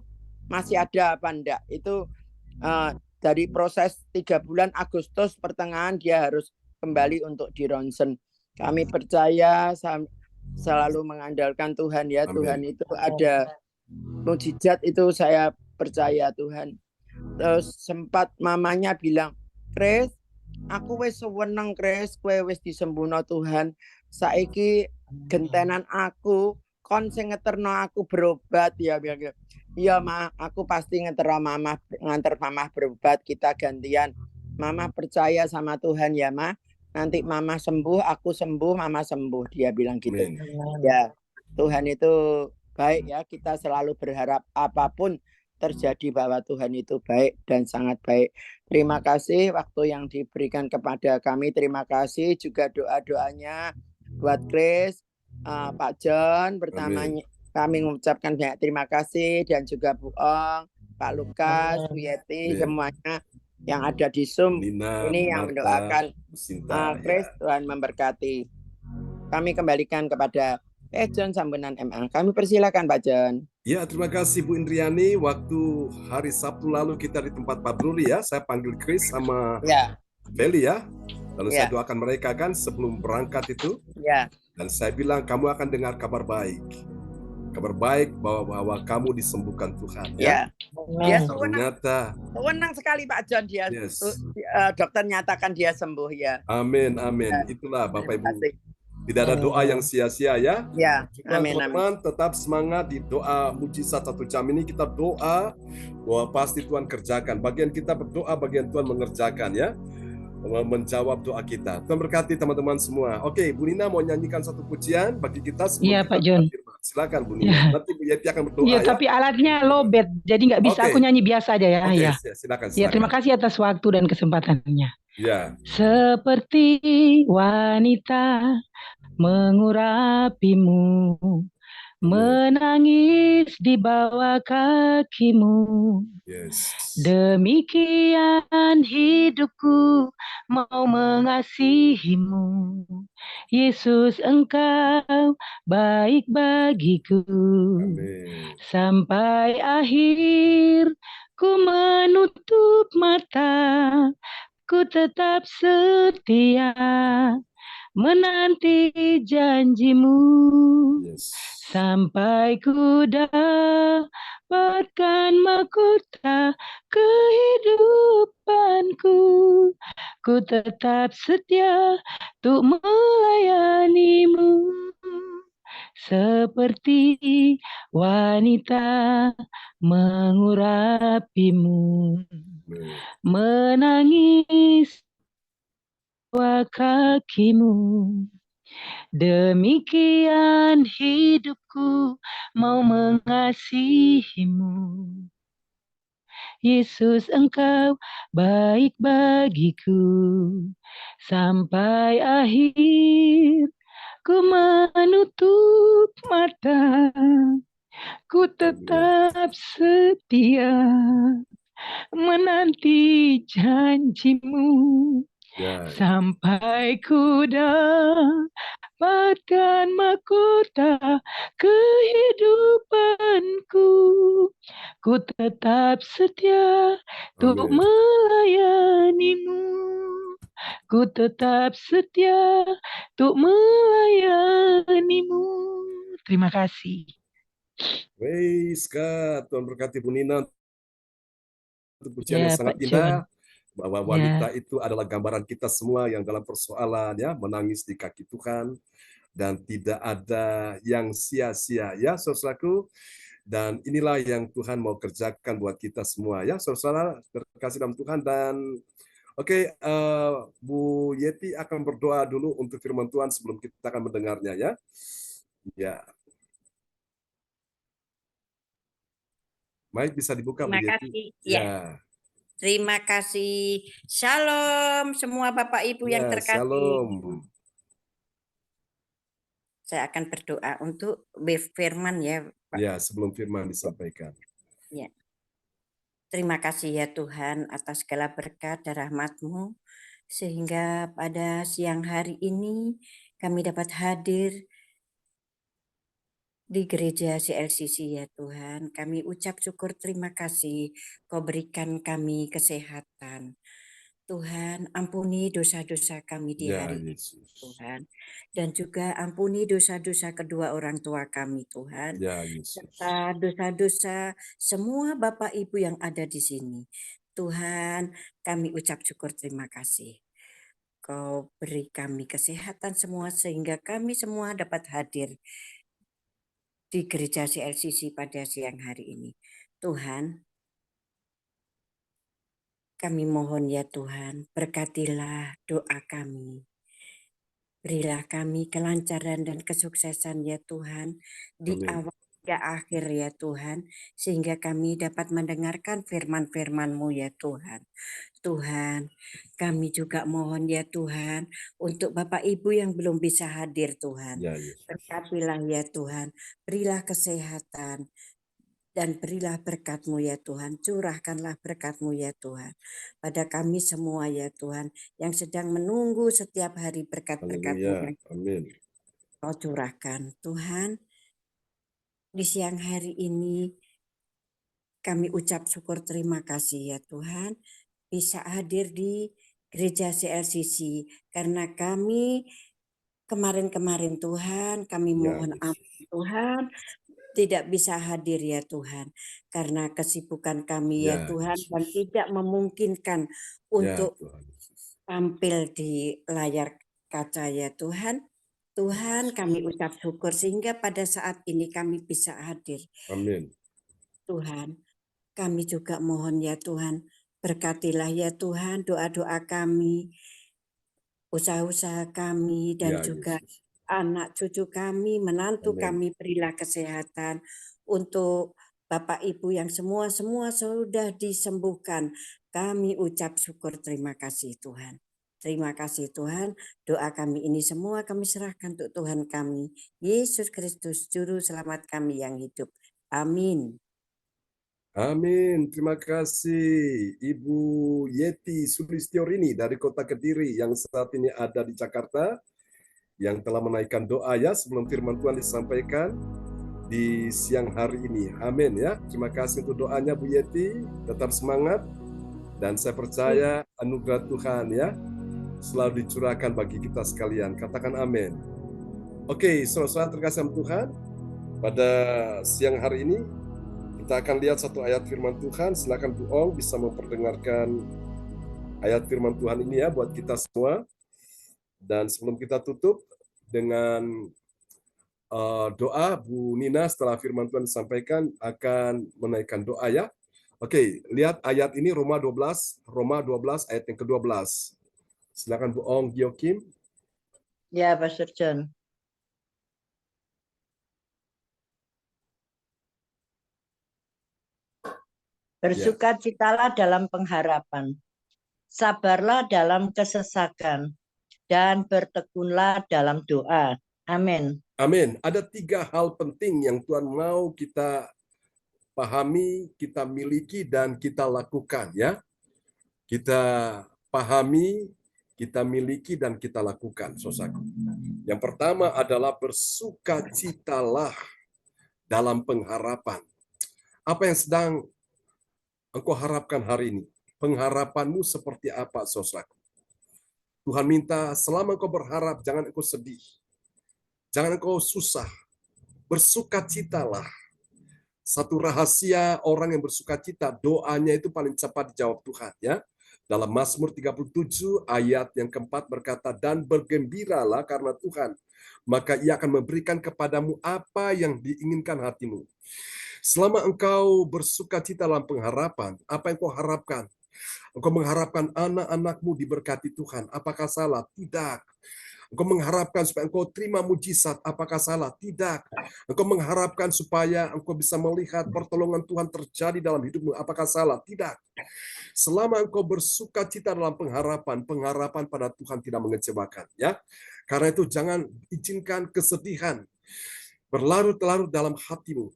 masih ada apa enggak. Itu dari proses 3 bulan Agustus pertengahan dia harus kembali untuk di ronsen. Kami percaya selalu mengandalkan Tuhan ya. Amin. Tuhan itu ada mukjizat, itu saya percaya Tuhan. Terus sempat mamanya bilang, Chris, aku wis seneng Chris, kowe wis disembuhno Tuhan. Saiki gentenan aku, kon sing ngeterno aku berobat, ya bilang. Iya Ma, aku pasti nganter mama berobat, kita gantian. Mama percaya sama Tuhan ya Ma. Nanti mama sembuh, aku sembuh, mama sembuh, dia bilang gitu. Ya, Tuhan itu baik ya, kita selalu berharap apapun terjadi bahwa Tuhan itu baik dan sangat baik. Terima kasih waktu yang diberikan kepada kami. Terima kasih juga doa-doanya buat Chris, Pak John, pertamanya kami mengucapkan banyak terima kasih, dan juga Bu Ong, Pak Lukas, Bu Yeti, semuanya yang ada di Zoom. Lina, ini yang Marta, mendoakan Sinta, Chris, Tuhan memberkati. Kami kembalikan kepada John Sambunan MA. Kami persilakan Pak John. Ya, terima kasih Bu Indriani. Waktu hari Sabtu lalu kita di tempat Pak Bruli ya, saya panggil Chris sama Feli ya. Lalu saya doakan mereka kan sebelum berangkat itu. Dan saya bilang kamu akan dengar kabar baik. kabar baik bahwa kamu disembuhkan Tuhan Ya, dia Amin. Ternyata senang sekali Pak John, dia yes. dokter nyatakan dia sembuh ya. Amin, amin. Ya, Itulah Bapak terima Ibu. kasih. Tidak ada doa yang sia-sia ya. Ya, Juga amin, amin. teman-teman tetap semangat di doa mujizat 1 jam ini. Kita doa bahwa pasti Tuhan kerjakan. Bagian kita berdoa, bagian Tuhan mengerjakan ya. Menjawab doa kita. Tuhan berkati teman-teman semua. Oke, Bu Nina mau nyanyikan satu pujian bagi kita sebelum Iya, kita Pak John. firman. Silakan Bu Nina. Nanti Bu Yeti akan berdoa Iya, ya. tapi alatnya lowbat, jadi nggak bisa. Oke. Aku nyanyi biasa aja ya. Oke, Ya. silakan. Ya, terima kasih atas waktu dan kesempatannya. Ya. Seperti wanita mengurapimu, menangis di bawah kakimu. Yes. Demikian hidupku mau mengasihimu. Yesus, Engkau baik bagiku. Amin. Sampai akhir ku menutup mata, ku tetap setia menanti janjimu. Yes. Sampai ku dapatkan mahkota kehidupanku, ku tetap setia untuk melayanimu. Seperti wanita mengurapimu, menangis bawah kakimu. Demikian hidupku mau mengasihimu. Yesus, Engkau baik bagiku. Sampai akhir ku menutup mata, ku tetap setia menanti janjimu. Sampai ku dapatkan mahkota kehidupanku, ku tetap setia untuk melayanimu. Ku tetap setia untuk melayanimu. Terima kasih. Praise God. Tuhan berkati Bu Nina. Itu pujian yang sangat Pak indah. John. Bahwa wanita itu adalah gambaran kita semua yang dalam persoalan ya menangis di kaki Tuhan dan tidak ada yang sia-sia ya saudaraku, dan inilah yang Tuhan mau kerjakan buat kita semua ya saudara terkasih dalam Tuhan. Dan oke, Bu Yeti akan berdoa dulu untuk firman Tuhan sebelum kita akan mendengarnya ya. Ya. Baik, bisa dibuka Bu Yeti. Ya. Terima kasih. Shalom semua Bapak Ibu yang terkasih. Shalom. Saya akan berdoa untuk firman ya, Pak. Ya, sebelum firman disampaikan. Ya. Terima kasih ya Tuhan atas segala berkat dan rahmat-Mu sehingga pada siang hari ini kami dapat hadir di gereja CLCC ya Tuhan. Kami ucap syukur terima kasih Kau berikan kami kesehatan. Tuhan, ampuni dosa-dosa kami di hari ini, Tuhan. Dan juga ampuni dosa-dosa kedua orang tua kami, Tuhan. Serta dosa-dosa semua Bapak Ibu yang ada di sini. Tuhan, kami ucap syukur terima kasih. Kau beri kami kesehatan semua sehingga kami semua dapat hadir di gereja CLCC pada siang hari ini. Tuhan, kami mohon ya Tuhan, berkatilah doa kami. Berilah kami kelancaran dan kesuksesan ya Tuhan, di awal hingga akhir ya Tuhan, sehingga kami dapat mendengarkan firman-firman-Mu ya Tuhan. Tuhan, kami juga mohon ya Tuhan, untuk Bapak Ibu yang belum bisa hadir Tuhan. Berkatilah ya Tuhan, berilah kesehatan, dan berilah berkat-Mu ya Tuhan, curahkanlah berkat-Mu ya Tuhan pada kami semua ya Tuhan yang sedang menunggu setiap hari berkat-berkat-Mu yang Kau curahkan. Tuhan, di siang hari ini kami ucap syukur terima kasih ya Tuhan bisa hadir di gereja CLCC karena kami kemarin-kemarin Tuhan kami mohon ampun Tuhan tidak bisa hadir ya Tuhan, karena kesibukan kami ya Ya, Tuhan dan Yesus. tidak memungkinkan Ya, untuk Tuhan Yesus. tampil di layar kaca ya Tuhan. Tuhan, kami ucap syukur sehingga pada saat ini kami bisa hadir. Amin. Tuhan, kami juga mohon ya Tuhan, berkatilah ya Tuhan doa-doa kami, usaha-usaha kami, dan Ya, juga Yesus. anak cucu kami, menantu Amin. kami, berilah kesehatan untuk Bapak Ibu yang semua sudah disembuhkan. Kami ucap syukur, terima kasih Tuhan. Terima kasih Tuhan, doa kami ini semua kami serahkan untuk Tuhan kami, Yesus Kristus, Juru Selamat kami yang hidup. Amin. Amin. Terima kasih Ibu Yeti Sulistiorini dari Kota Kediri yang saat ini ada di Jakarta, yang telah menaikkan doa ya sebelum firman Tuhan disampaikan di siang hari ini. Amin ya. Terima kasih untuk doanya Bu Yeti. Tetap semangat dan saya percaya anugerah Tuhan ya selalu dicurahkan bagi kita sekalian. Katakan amin. Oke, saudara-saudara terkasih Tuhan, pada siang hari ini kita akan lihat satu ayat firman Tuhan. Silakan Bu Ong bisa memperdengarkan ayat firman Tuhan ini ya buat kita semua. Dan sebelum kita tutup dengan doa, Bu Nina setelah firman Tuhan disampaikan akan menaikkan doa ya. Oke, lihat ayat ini Roma 12 ayat yang ke-12. Silakan Bu Ong Giokim. Ya, Pastor John. Bersukacitalah dalam pengharapan, sabarlah dalam kesesakan, dan bertekunlah dalam doa. Amin. Amin. Ada 3 hal penting yang Tuhan mau kita pahami, kita miliki, dan kita lakukan ya. Kita pahami, kita miliki, dan kita lakukan, saudaraku. Yang pertama adalah bersukacitalah dalam pengharapan. Apa yang sedang engkau harapkan hari ini? Pengharapanmu seperti apa, saudaraku? Tuhan minta selama engkau berharap, jangan engkau sedih. Jangan engkau susah. Bersukacitalah. Satu rahasia orang yang bersukacita, doanya itu paling cepat dijawab Tuhan ya. Dalam Mazmur 37 ayat yang keempat berkata, dan bergembiralah karena Tuhan, maka ia akan memberikan kepadamu apa yang diinginkan hatimu. Selama engkau bersukacita dalam pengharapan, apa yang kau harapkan? Engkau mengharapkan anak-anakmu diberkati Tuhan, apakah salah? Tidak. Engkau mengharapkan supaya engkau terima mujizat, apakah salah? Tidak. Engkau mengharapkan supaya engkau bisa melihat pertolongan Tuhan terjadi dalam hidupmu, apakah salah? Tidak. Selama engkau bersukacita dalam pengharapan, pengharapan pada Tuhan tidak mengecewakan, ya. Karena itu jangan izinkan kesedihan berlarut-larut dalam hatimu.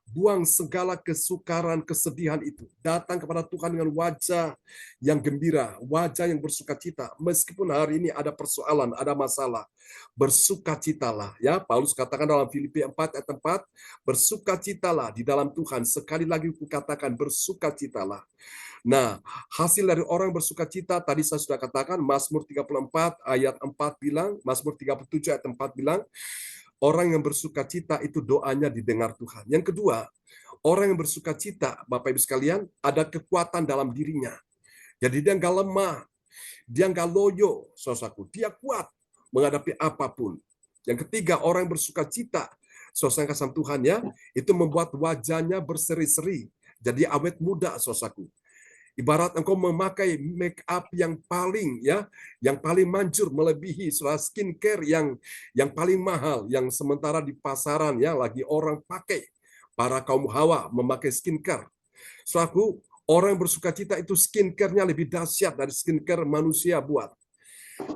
Buang segala kesukaran, kesedihan itu. Datang kepada Tuhan dengan wajah yang gembira, wajah yang bersukacita. Meskipun hari ini ada persoalan, ada masalah, bersukacitalah. Ya, Paulus katakan dalam Filipi 4 ayat 4, bersukacitalah di dalam Tuhan. Sekali lagi kukatakan bersukacitalah. Nah, hasil dari orang bersukacita tadi saya sudah katakan Mazmur 34 ayat 4 bilang, Mazmur 37 ayat 4 bilang, orang yang bersukacita itu doanya didengar Tuhan. Yang kedua, orang yang bersukacita, Bapak Ibu sekalian, ada kekuatan dalam dirinya. Jadi dia nggak lemah, dia nggak loyo, saudaraku. Dia kuat menghadapi apapun. Yang ketiga, orang yang bersukacita, saudara kasih Tuhan ya, itu membuat wajahnya berseri-seri. Jadi awet muda, saudaraku. Ibarat engkau memakai make up yang paling manjur melebihi skincare yang paling mahal, yang sementara di pasaran ya lagi orang pakai, para kaum hawa memakai skincare. Saudaraku, orang yang bersukacita itu skincare-nya lebih dahsyat dari skincare manusia buat.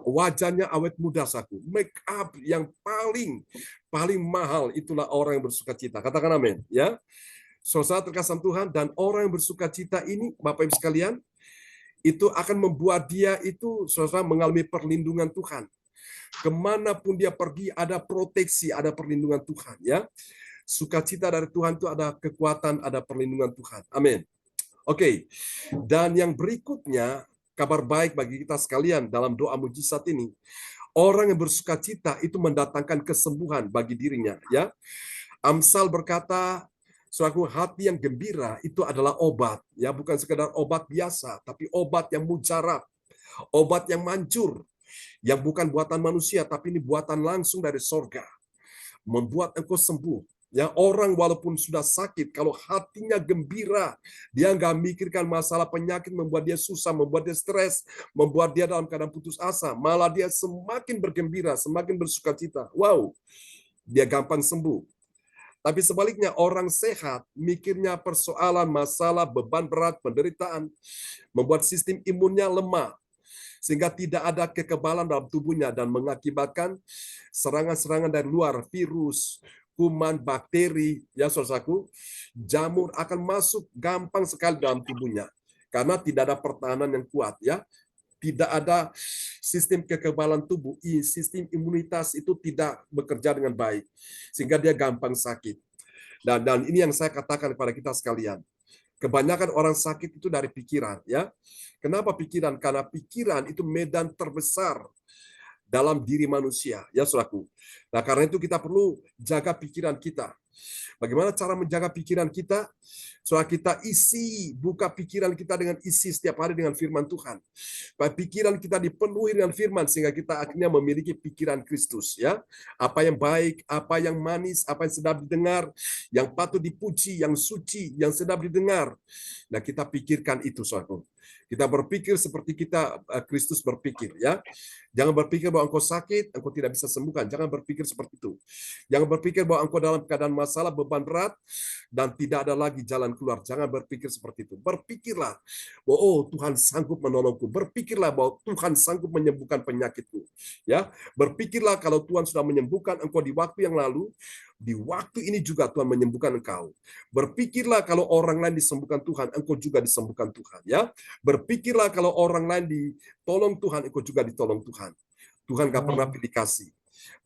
Wajahnya awet muda, saudaraku. Make up yang paling mahal itulah orang yang bersukacita. Katakan amin ya. Saudara terkasih Tuhan, dan orang yang bersukacita ini, Bapak Ibu sekalian, itu akan membuat dia itu, saudara, mengalami perlindungan Tuhan. Kemanapun dia pergi, ada proteksi, ada perlindungan Tuhan. Ya, sukacita dari Tuhan itu ada kekuatan, ada perlindungan Tuhan. Amin. Oke, dan yang berikutnya, kabar baik bagi kita sekalian dalam doa mujizat ini. Orang yang bersukacita itu mendatangkan kesembuhan bagi dirinya. Ya, Amsal berkata, suatu hati yang gembira itu adalah obat, ya bukan sekedar obat biasa, tapi obat yang mujarab, obat yang manjur, yang bukan buatan manusia, tapi ini buatan langsung dari sorga, membuat engkau sembuh. Ya, orang walaupun sudah sakit, kalau hatinya gembira, dia nggak mikirkan masalah penyakit membuat dia susah, membuat dia stres, membuat dia dalam keadaan putus asa, malah dia semakin bergembira, semakin bersukacita. Wow, dia gampang sembuh. Tapi sebaliknya orang sehat mikirnya persoalan, masalah, beban berat, penderitaan, membuat sistem imunnya lemah, sehingga tidak ada kekebalan dalam tubuhnya dan mengakibatkan serangan-serangan dari luar, virus, kuman, bakteri, ya saudaraku, jamur akan masuk gampang sekali dalam tubuhnya karena tidak ada pertahanan yang kuat, ya. Tidak ada sistem kekebalan tubuh, sistem imunitas itu tidak bekerja dengan baik sehingga dia gampang sakit. Dan ini yang saya katakan kepada kita sekalian. Kebanyakan orang sakit itu dari pikiran, ya. Kenapa pikiran? Karena pikiran itu medan terbesar dalam diri manusia, ya saudaraku. Nah, karena itu kita perlu jaga pikiran kita. Bagaimana cara menjaga pikiran kita? Soal kita buka pikiran kita dengan isi setiap hari dengan firman Tuhan. Supaya pikiran kita dipenuhi dengan firman sehingga kita akhirnya memiliki pikiran Kristus, ya. Apa yang baik, apa yang manis, apa yang sedap didengar, yang patut dipuji, yang suci, yang sedap didengar. Nah, kita pikirkan itu, saudaraku. Kita berpikir seperti Kristus berpikir, ya. Jangan berpikir bahwa engkau sakit, engkau tidak bisa sembuhkan. Jangan berpikir seperti itu. Jangan berpikir bahwa engkau dalam keadaan masalah, beban berat, dan tidak ada lagi jalan keluar. Jangan berpikir seperti itu. Berpikirlah bahwa Tuhan sanggup menolongku. Berpikirlah bahwa Tuhan sanggup menyembuhkan penyakitku. Ya, berpikirlah kalau Tuhan sudah menyembuhkan engkau di waktu yang lalu, di waktu ini juga Tuhan menyembuhkan engkau. Berpikirlah kalau orang lain disembuhkan Tuhan, engkau juga disembuhkan Tuhan. Ya, berpikirlah kalau orang lain ditolong Tuhan, engkau juga ditolong Tuhan. Tuhan gak pernah pilih kasih.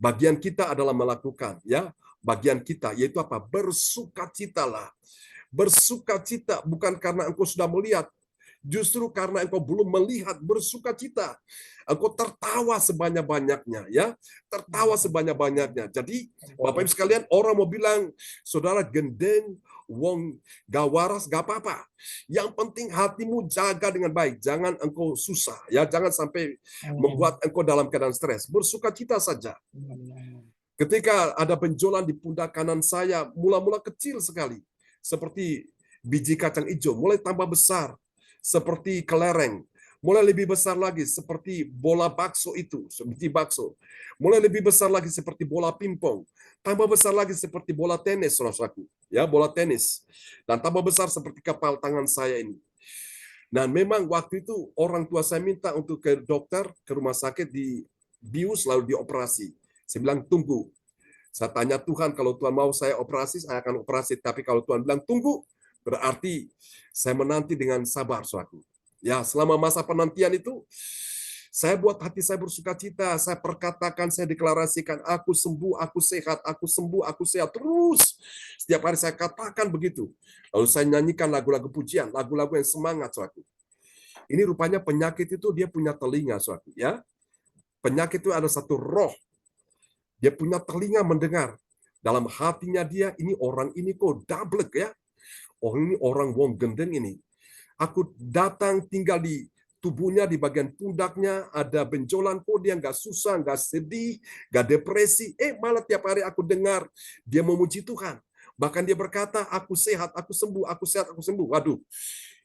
Bagian kita adalah melakukan, ya. Bagian kita yaitu apa? Bersukacitalah. Bersukacita bukan karena engkau sudah melihat, justru karena engkau belum melihat, bersukacita. Engkau tertawa sebanyak-banyaknya, ya. Tertawa sebanyak-banyaknya. Jadi, Bapak Ibu sekalian, orang mau bilang, saudara gendeng, wong gak waras, gak apa-apa. Yang penting hatimu jaga dengan baik. Jangan engkau susah, ya. Jangan sampai membuat engkau dalam keadaan stres. Bersukacita saja. Ketika ada benjolan di pundak kanan saya, mula-mula kecil sekali. Seperti biji kacang hijau, mulai tambah besar. Seperti kelereng. Mulai lebih besar lagi seperti bola bakso itu, biji bakso. Mulai lebih besar lagi seperti bola pingpong. Tambah besar lagi seperti bola tenis, saudaraku. Ya, bola tenis. Dan tambah besar seperti kepal tangan saya ini. Dan memang waktu itu orang tua saya minta untuk ke dokter, ke rumah sakit, di bius lalu dioperasi. Saya bilang tunggu. Saya tanya Tuhan, kalau Tuhan mau saya operasi, saya akan operasi. Tapi kalau Tuhan bilang tunggu, berarti saya menanti dengan sabar, saudaraku. Ya, selama masa penantian itu, saya buat hati saya bersukacita. Saya perkatakan, saya deklarasikan, aku sembuh, aku sehat, aku sembuh, aku sehat. Terus, setiap hari saya katakan begitu. Lalu saya nyanyikan lagu-lagu pujian, lagu-lagu yang semangat, saudaraku. Ini rupanya penyakit itu dia punya telinga, saudaraku. Ya, penyakit itu ada satu roh. Dia punya telinga mendengar. Dalam hatinya dia, ini orang ini kok dablek, ya. Orang ini orang wong gendeng ini. Aku datang tinggal di tubuhnya, di bagian pundaknya, ada benjolan, kok dia nggak susah, nggak sedih, nggak depresi. Malah tiap hari aku dengar dia memuji Tuhan. Bahkan dia berkata, aku sehat, aku sembuh, aku sehat, aku sembuh. Waduh,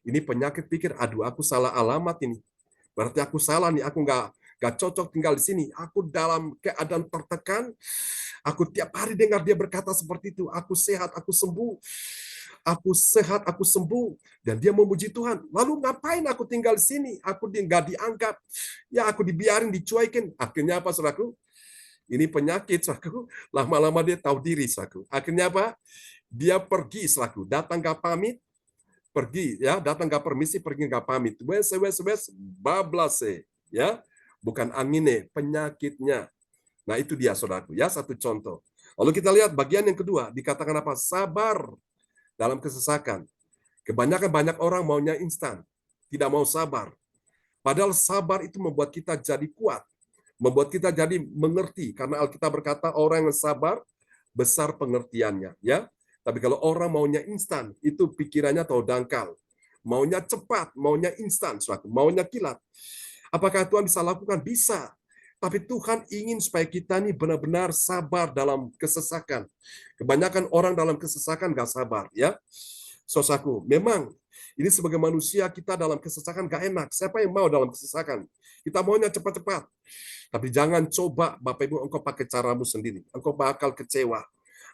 ini penyakit pikir, aduh aku salah alamat ini. Berarti aku salah nih, aku nggak cocok tinggal di sini. Aku dalam keadaan tertekan. Aku tiap hari dengar dia berkata seperti itu. Aku sehat, aku sembuh. Aku sehat, aku sembuh. Dan dia memuji Tuhan. Lalu ngapain aku tinggal di sini? Aku nggak dianggap. Ya aku dibiarin, dicuekin. Akhirnya apa, saudaraku? Ini penyakit, saudaraku. Lama-lama dia tahu diri, saudaraku. Akhirnya apa? Dia pergi, saudaraku. Datang nggak pamit. Pergi, ya. Datang nggak permisi, pergi nggak pamit. Wes, bablase. Ya. Bukan anginnya, penyakitnya. Nah, itu dia, saudaraku. Ya, satu contoh. Lalu kita lihat bagian yang kedua. Dikatakan apa? Sabar dalam kesesakan. Kebanyakan banyak orang maunya instan. Tidak mau sabar. Padahal sabar itu membuat kita jadi kuat. Membuat kita jadi mengerti. Karena Alkitab berkata orang yang sabar besar pengertiannya, ya. Tapi kalau orang maunya instan, itu pikirannya tahu dangkal. Maunya cepat, maunya instan, maunya kilat. Apakah Tuhan bisa lakukan? Bisa. Tapi Tuhan ingin supaya kita ini benar-benar sabar dalam kesesakan. Kebanyakan orang dalam kesesakan gak sabar, ya. Saudaraku, memang ini sebagai manusia kita dalam kesesakan gak enak. Siapa yang mau dalam kesesakan? Kita maunya cepat-cepat. Tapi jangan coba Bapak Ibu engkau pakai caramu sendiri. Engkau bakal kecewa.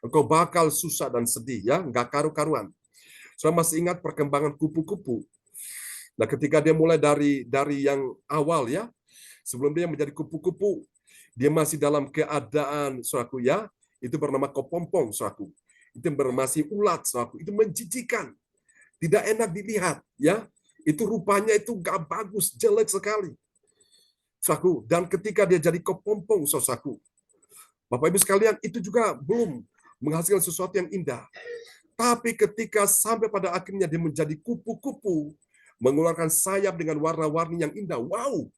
Engkau bakal susah dan sedih, ya, nggak karu-karuan. Saya masih ingat perkembangan kupu-kupu. Nah, ketika dia mulai dari yang awal, ya, sebelum dia menjadi kupu-kupu, dia masih dalam keadaan, saudaraku, ya, itu bernama kepompong, saudaraku. Itu masih ulat, saudaraku. Itu menjijikan, tidak enak dilihat, ya. Itu rupanya itu nggak bagus, jelek sekali, saudaraku. Dan ketika dia jadi kepompong, saudaraku, Bapak Ibu sekalian, itu juga belum menghasilkan sesuatu yang indah. Tapi ketika sampai pada akhirnya dia menjadi kupu-kupu, mengeluarkan sayap dengan warna-warni yang indah. Wow!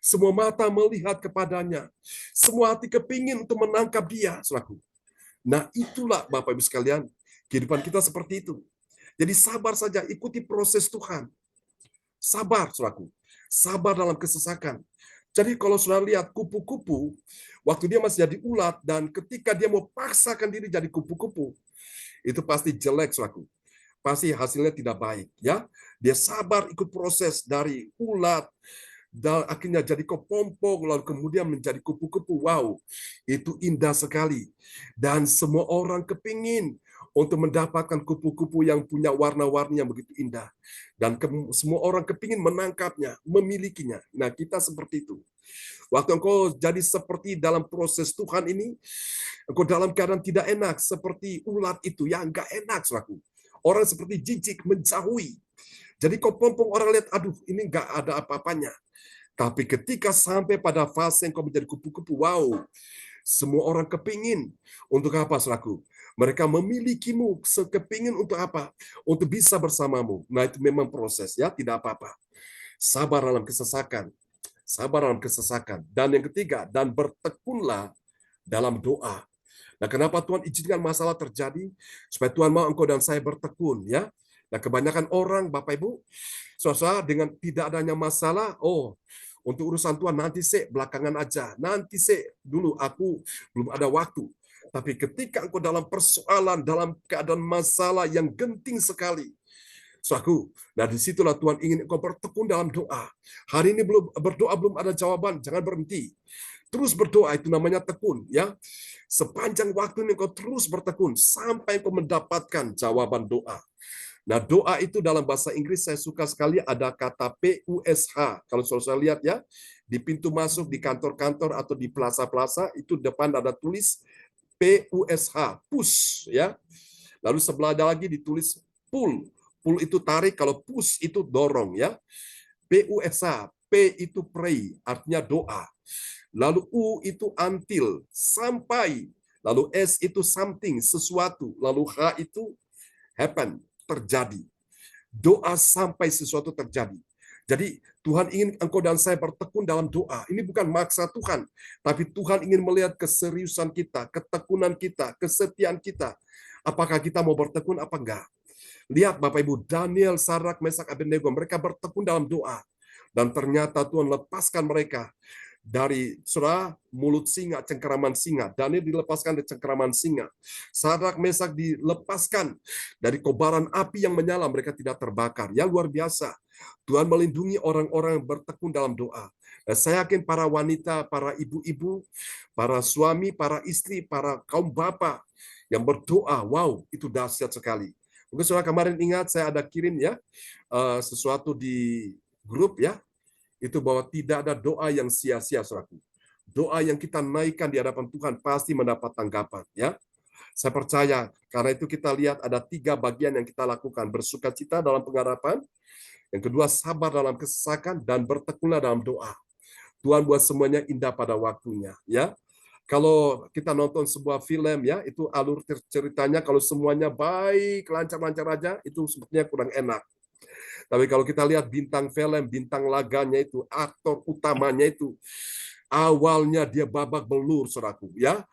Semua mata melihat kepadanya. Semua hati kepingin untuk menangkap dia, saudaraku. Nah, itulah Bapak Ibu sekalian, kehidupan kita seperti itu. Jadi sabar saja, ikuti proses Tuhan. Sabar, saudaraku. Sabar dalam kesesakan. Jadi kalau saudara lihat kupu-kupu, waktu dia masih jadi ulat, dan ketika dia mau paksakan diri jadi kupu-kupu, itu pasti jelek, saudaraku. Pasti hasilnya tidak baik, ya. Dia sabar ikut proses dari ulat, dan akhirnya jadi kepompong, lalu kemudian menjadi kupu-kupu. Wow, itu indah sekali. Dan semua orang kepingin untuk mendapatkan kupu-kupu yang punya warna-warni yang begitu indah. Dan semua orang kepingin menangkapnya, memilikinya. Nah, kita seperti itu. Waktu engkau jadi seperti dalam proses Tuhan ini, engkau dalam keadaan tidak enak, seperti ulat itu, ya enggak enak, saudaraku. Orang seperti jijik, menjauhi. Jadi kepompong orang lihat, aduh, ini enggak ada apa-apanya. Tapi ketika sampai pada fase engkau menjadi kupu-kupu, wow, semua orang kepingin. Untuk apa, saudaraku? Mereka memilikimu, kepingin untuk apa? Untuk bisa bersamamu. Nah, itu memang proses, ya, tidak apa-apa. Sabar dalam kesesakan. Sabar dalam kesesakan. Dan yang ketiga, dan bertekunlah dalam doa. Nah, kenapa Tuhan izinkan masalah terjadi? Supaya Tuhan mau engkau dan saya bertekun, ya. Nah, kebanyakan orang, Bapak Ibu, saudara, dengan tidak adanya masalah, untuk urusan Tuhan nanti belakangan aja. Nanti dulu, aku belum ada waktu. Tapi ketika engkau dalam persoalan, dalam keadaan masalah yang genting sekali, saudaraku, nah disitulah Tuhan ingin engkau bertekun dalam doa. Hari ini belum berdoa, belum ada jawaban, jangan berhenti. Terus berdoa, itu namanya tekun, ya. Sepanjang waktu ini engkau terus bertekun sampai engkau mendapatkan jawaban doa. Nah, doa itu dalam bahasa Inggris saya suka sekali ada kata PUSH. Kalau saya lihat, ya, di pintu masuk di kantor-kantor atau di plaza-plaza itu depan ada tulis PUSH, push, ya. Lalu sebelah ada lagi ditulis pull. Pull itu tarik, kalau push itu dorong, ya. PUSH, P itu pray, artinya doa. Lalu U itu until, sampai. Lalu S itu something, sesuatu. Lalu H itu happen, terjadi. Doa sampai sesuatu terjadi. Jadi Tuhan ingin engkau dan saya bertekun dalam doa. Ini bukan maksa Tuhan, tapi Tuhan ingin melihat keseriusan kita, ketekunan kita, kesetiaan kita. Apakah kita mau bertekun apa enggak? Lihat Bapak Ibu, Daniel, Sadrak, Mesak, Abednego, mereka bertekun dalam doa. Dan ternyata Tuhan lepaskan mereka dari mulut singa, cengkeraman singa. Daniel dilepaskan dari cengkeraman singa. Sadrak, Mesak dilepaskan dari kobaran api yang menyala, mereka tidak terbakar. Ya, luar biasa. Tuhan melindungi orang-orang yang bertekun dalam doa. Dan saya yakin para wanita, para ibu-ibu, para suami, para istri, para kaum bapak yang berdoa, wow, itu dahsyat sekali. Mungkin saudara kemarin ingat saya ada kirim, ya, sesuatu di grup, ya, itu bahwa tidak ada doa yang sia-sia, saudaraku. Doa yang kita naikkan di hadapan Tuhan pasti mendapat tanggapan, ya. Saya percaya, karena itu kita lihat ada 3 bagian yang kita lakukan. Bersukacita dalam pengharapan, yang kedua sabar dalam kesesakan, dan bertekunlah dalam doa. Tuhan buat semuanya indah pada waktunya, ya. Kalau kita nonton sebuah film, ya, itu alur ceritanya kalau semuanya baik, lancar-lancar aja, itu sepertinya kurang enak. Tapi kalau kita lihat bintang film, bintang laganya itu, aktor utamanya itu, Awalnya dia babak belur, saudaraku, ya.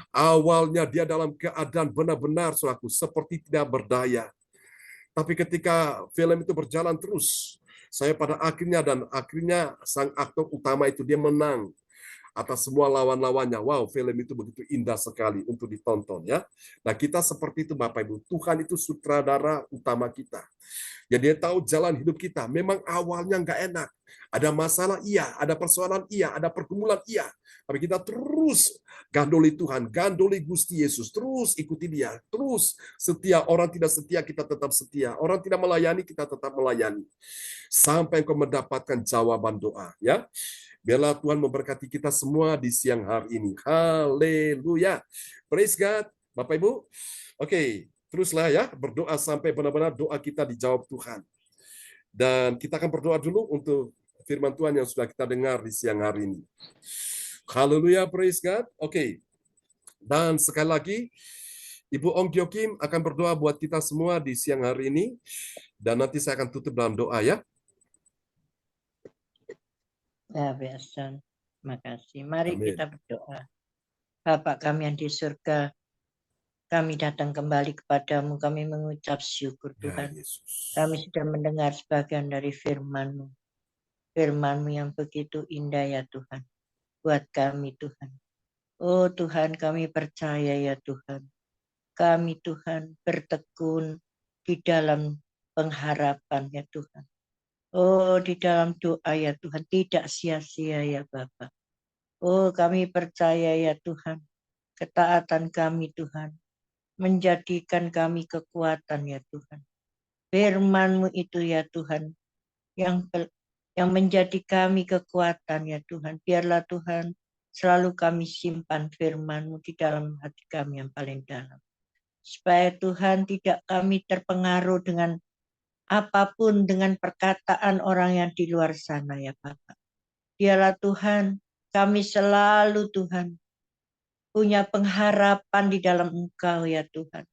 Awalnya dia dalam keadaan benar-benar, saudaraku, seperti tidak berdaya. Tapi ketika film itu berjalan terus, saya pada akhirnya sang aktor utama itu dia menang atas semua lawan-lawannya. Wow, film itu begitu indah sekali untuk ditonton, ya. Nah, kita seperti itu, Bapak Ibu. Tuhan itu sutradara utama kita. Ya, dia tahu jalan hidup kita. Memang awalnya nggak enak. Ada masalah, iya. Ada persoalan, iya. Ada pergumulan, iya. Tapi kita terus gandoli Tuhan, gandoli Gusti Yesus. Terus ikuti dia. Terus setia. Orang tidak setia, kita tetap setia. Orang tidak melayani, kita tetap melayani. Sampai engkau mendapatkan jawaban doa, ya. Biarlah Tuhan memberkati kita semua di siang hari ini. Haleluya. Praise God. Bapak Ibu. Oke, teruslah ya berdoa sampai benar-benar doa kita dijawab Tuhan. Dan kita akan berdoa dulu untuk firman Tuhan yang sudah kita dengar di siang hari ini. Haleluya, praise God. Oke. Dan sekali lagi, Ibu Ong Kyo Kim akan berdoa buat kita semua di siang hari ini. Dan nanti saya akan tutup dalam doa, ya. Ya, biasa. Makasih. Mari Amin. kita berdoa. Bapa kami yang di surga, kami datang kembali kepadamu, kami mengucap syukur Ya, Tuhan. Yesus. Kami sudah mendengar sebagian dari firman-Mu. Firman-Mu yang begitu indah ya Tuhan. Buat kami Tuhan. Oh Tuhan, kami percaya ya Tuhan. Kami Tuhan bertekun di dalam pengharapan ya Tuhan. Oh, di dalam doa ya Tuhan, tidak sia-sia ya Bapa. Oh, kami percaya ya Tuhan, ketaatan kami Tuhan, menjadikan kami kekuatan ya Tuhan. Firman-Mu itu ya Tuhan, yang menjadi kami kekuatan ya Tuhan. Biarlah Tuhan, selalu kami simpan firman-Mu di dalam hati kami yang paling dalam. Supaya Tuhan tidak kami terpengaruh dengan apapun, dengan perkataan orang yang di luar sana ya Bapak. Biarlah Tuhan, kami selalu Tuhan punya pengharapan di dalam Engkau ya Tuhan.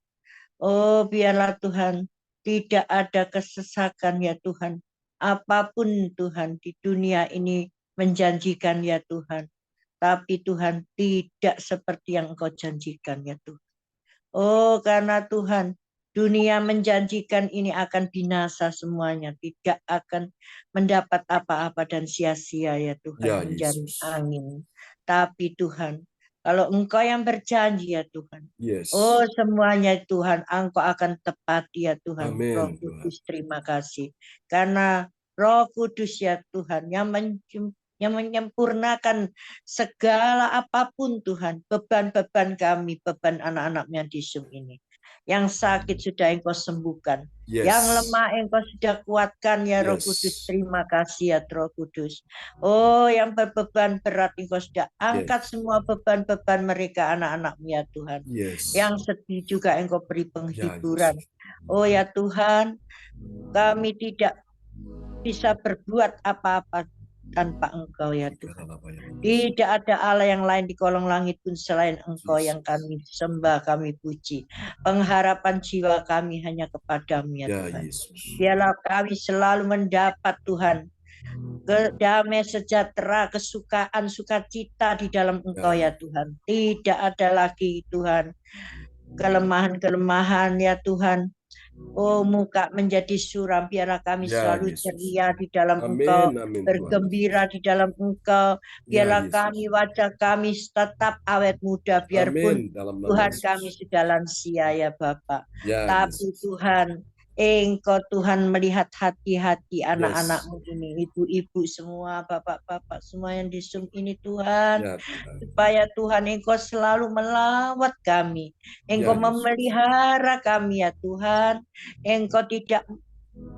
Oh biarlah Tuhan, tidak ada kesesakan ya Tuhan. Apapun Tuhan di dunia ini menjanjikan ya Tuhan. Tapi Tuhan tidak seperti yang Engkau janjikan ya Tuhan. Oh karena Tuhan, dunia menjanjikan ini akan binasa semuanya. Tidak akan mendapat apa-apa dan sia-sia ya Tuhan. Ya, menjadi Yesus. angin. Tapi Tuhan, kalau Engkau yang berjanji ya Tuhan. Yes. Oh semuanya Tuhan, Engkau akan tepati ya Tuhan. Amin, Roh Tuhan. Kudus terima kasih. Karena Roh Kudus ya Tuhan yang menyempurnakan segala apapun Tuhan, beban-beban kami, beban anak-anakmu yang di Zoom ini. Yang sakit sudah Engkau sembuhkan. Yes. Yang lemah Engkau sudah kuatkan ya Roh Yes. Kudus. Terima kasih ya Roh Kudus. Oh yang berbeban berat Engkau sudah angkat semua beban-beban mereka anak-anakmu ya Tuhan. Yes. Yang sedih juga Engkau beri Ya, penghiburan. Yesus. Oh ya Tuhan, kami tidak bisa berbuat apa-apa tanpa Engkau ya Tuhan. Tidak ada Allah yang lain di kolong langit pun selain Engkau yang kami sembah, kami puji. Pengharapan jiwa kami hanya kepadamu ya Ya, Tuhan. Yesus. Biarlah kami selalu mendapat Tuhan damai sejahtera, kesukaan, sukacita di dalam Engkau ya Tuhan. Tidak ada lagi Tuhan kelemahan-kelemahan ya Tuhan. Oh muka menjadi suram, biarlah kami Ya, selalu Yesus. ceria di dalam Amin, Engkau, amin, Tuhan. bergembira di dalam Engkau. Biarlah Ya, Yesus. kami, wajah kami tetap awet muda, biarpun Amin, dalam nama Tuhan Yesus. kami sudah lansia ya Bapak. Ya, Tapi Yesus. Tuhan, Engkau Tuhan melihat hati-hati anak-anakmu ini, ibu-ibu semua, bapak-bapak semua yang di Zoom ini Tuhan. Ya, Tuhan. Supaya Tuhan Engkau selalu melawat kami. Engkau Ya, Yesus. memelihara kami ya Tuhan. Engkau tidak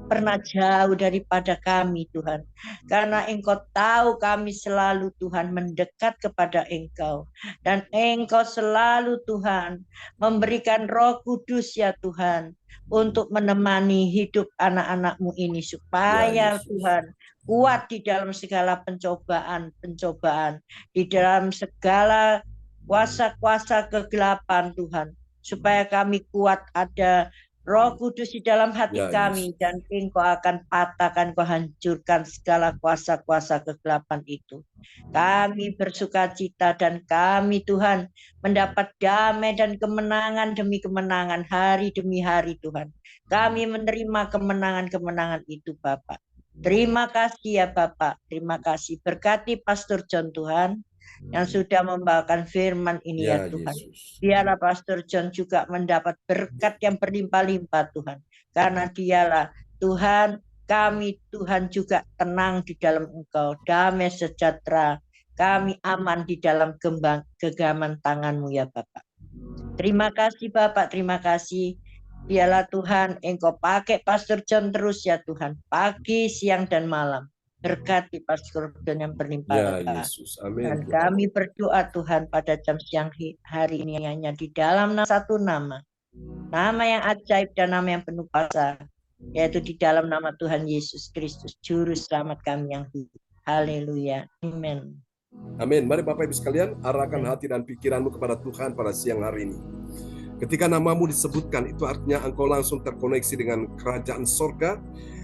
pernah jauh daripada kami Tuhan. Karena Engkau tahu kami selalu Tuhan mendekat kepada Engkau. Dan Engkau selalu Tuhan memberikan Roh Kudus ya Tuhan. Untuk menemani hidup anak-anakmu ini. Supaya Ya, Yesus. Tuhan kuat di dalam segala pencobaan. Di dalam segala kuasa-kuasa kegelapan Tuhan. Supaya kami kuat ada Roh Kudus di dalam hati Ya, kami, Yesus. dan Engkau akan patahkan, Kau hancurkan segala kuasa-kuasa kegelapan itu. Kami bersuka cita dan kami Tuhan mendapat damai dan kemenangan demi kemenangan hari demi hari Tuhan. Kami menerima kemenangan-kemenangan itu Bapak. Terima kasih ya Bapak, terima kasih. Berkati Pastor John Tuhan yang sudah membawakan firman ini ya Ya, Tuhan. Yesus. Biarlah Pastor John juga mendapat berkat yang berlimpah-limpah Tuhan. Karena dialah Tuhan, kami Tuhan juga tenang di dalam Engkau, damai sejahtera. Kami aman di dalam genggaman tangan-Mu ya Bapak. Terima kasih Bapak, terima kasih. Biarlah Tuhan Engkau pakai Pastor John terus ya Tuhan. Pagi, siang, dan malam. Berkati Pastor John yang Ya, berlimpah-limpah. Yesus. Amin. Dan kami berdoa Tuhan pada jam siang hari ini hanya di dalam satu nama. Nama yang ajaib dan nama yang penuh kuasa. Yaitu di dalam nama Tuhan Yesus Kristus. Juru selamat kami yang hidup. Haleluya. Amin. Amin. Mari Bapak Ibu sekalian, arahkan hati dan pikiranmu kepada Tuhan pada siang hari ini. Ketika namamu disebutkan, itu artinya engkau langsung terkoneksi dengan kerajaan sorga.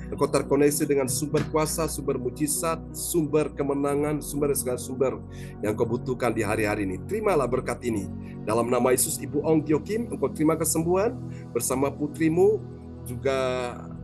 Engkau terkoneksi dengan sumber kuasa, sumber mujizat, sumber kemenangan, sumber segala sumber yang kau butuhkan di hari-hari ini. Terimalah berkat ini. Dalam nama Yesus, Ibu Ong Tio Kim, engkau terima kesembuhan bersama putrimu, juga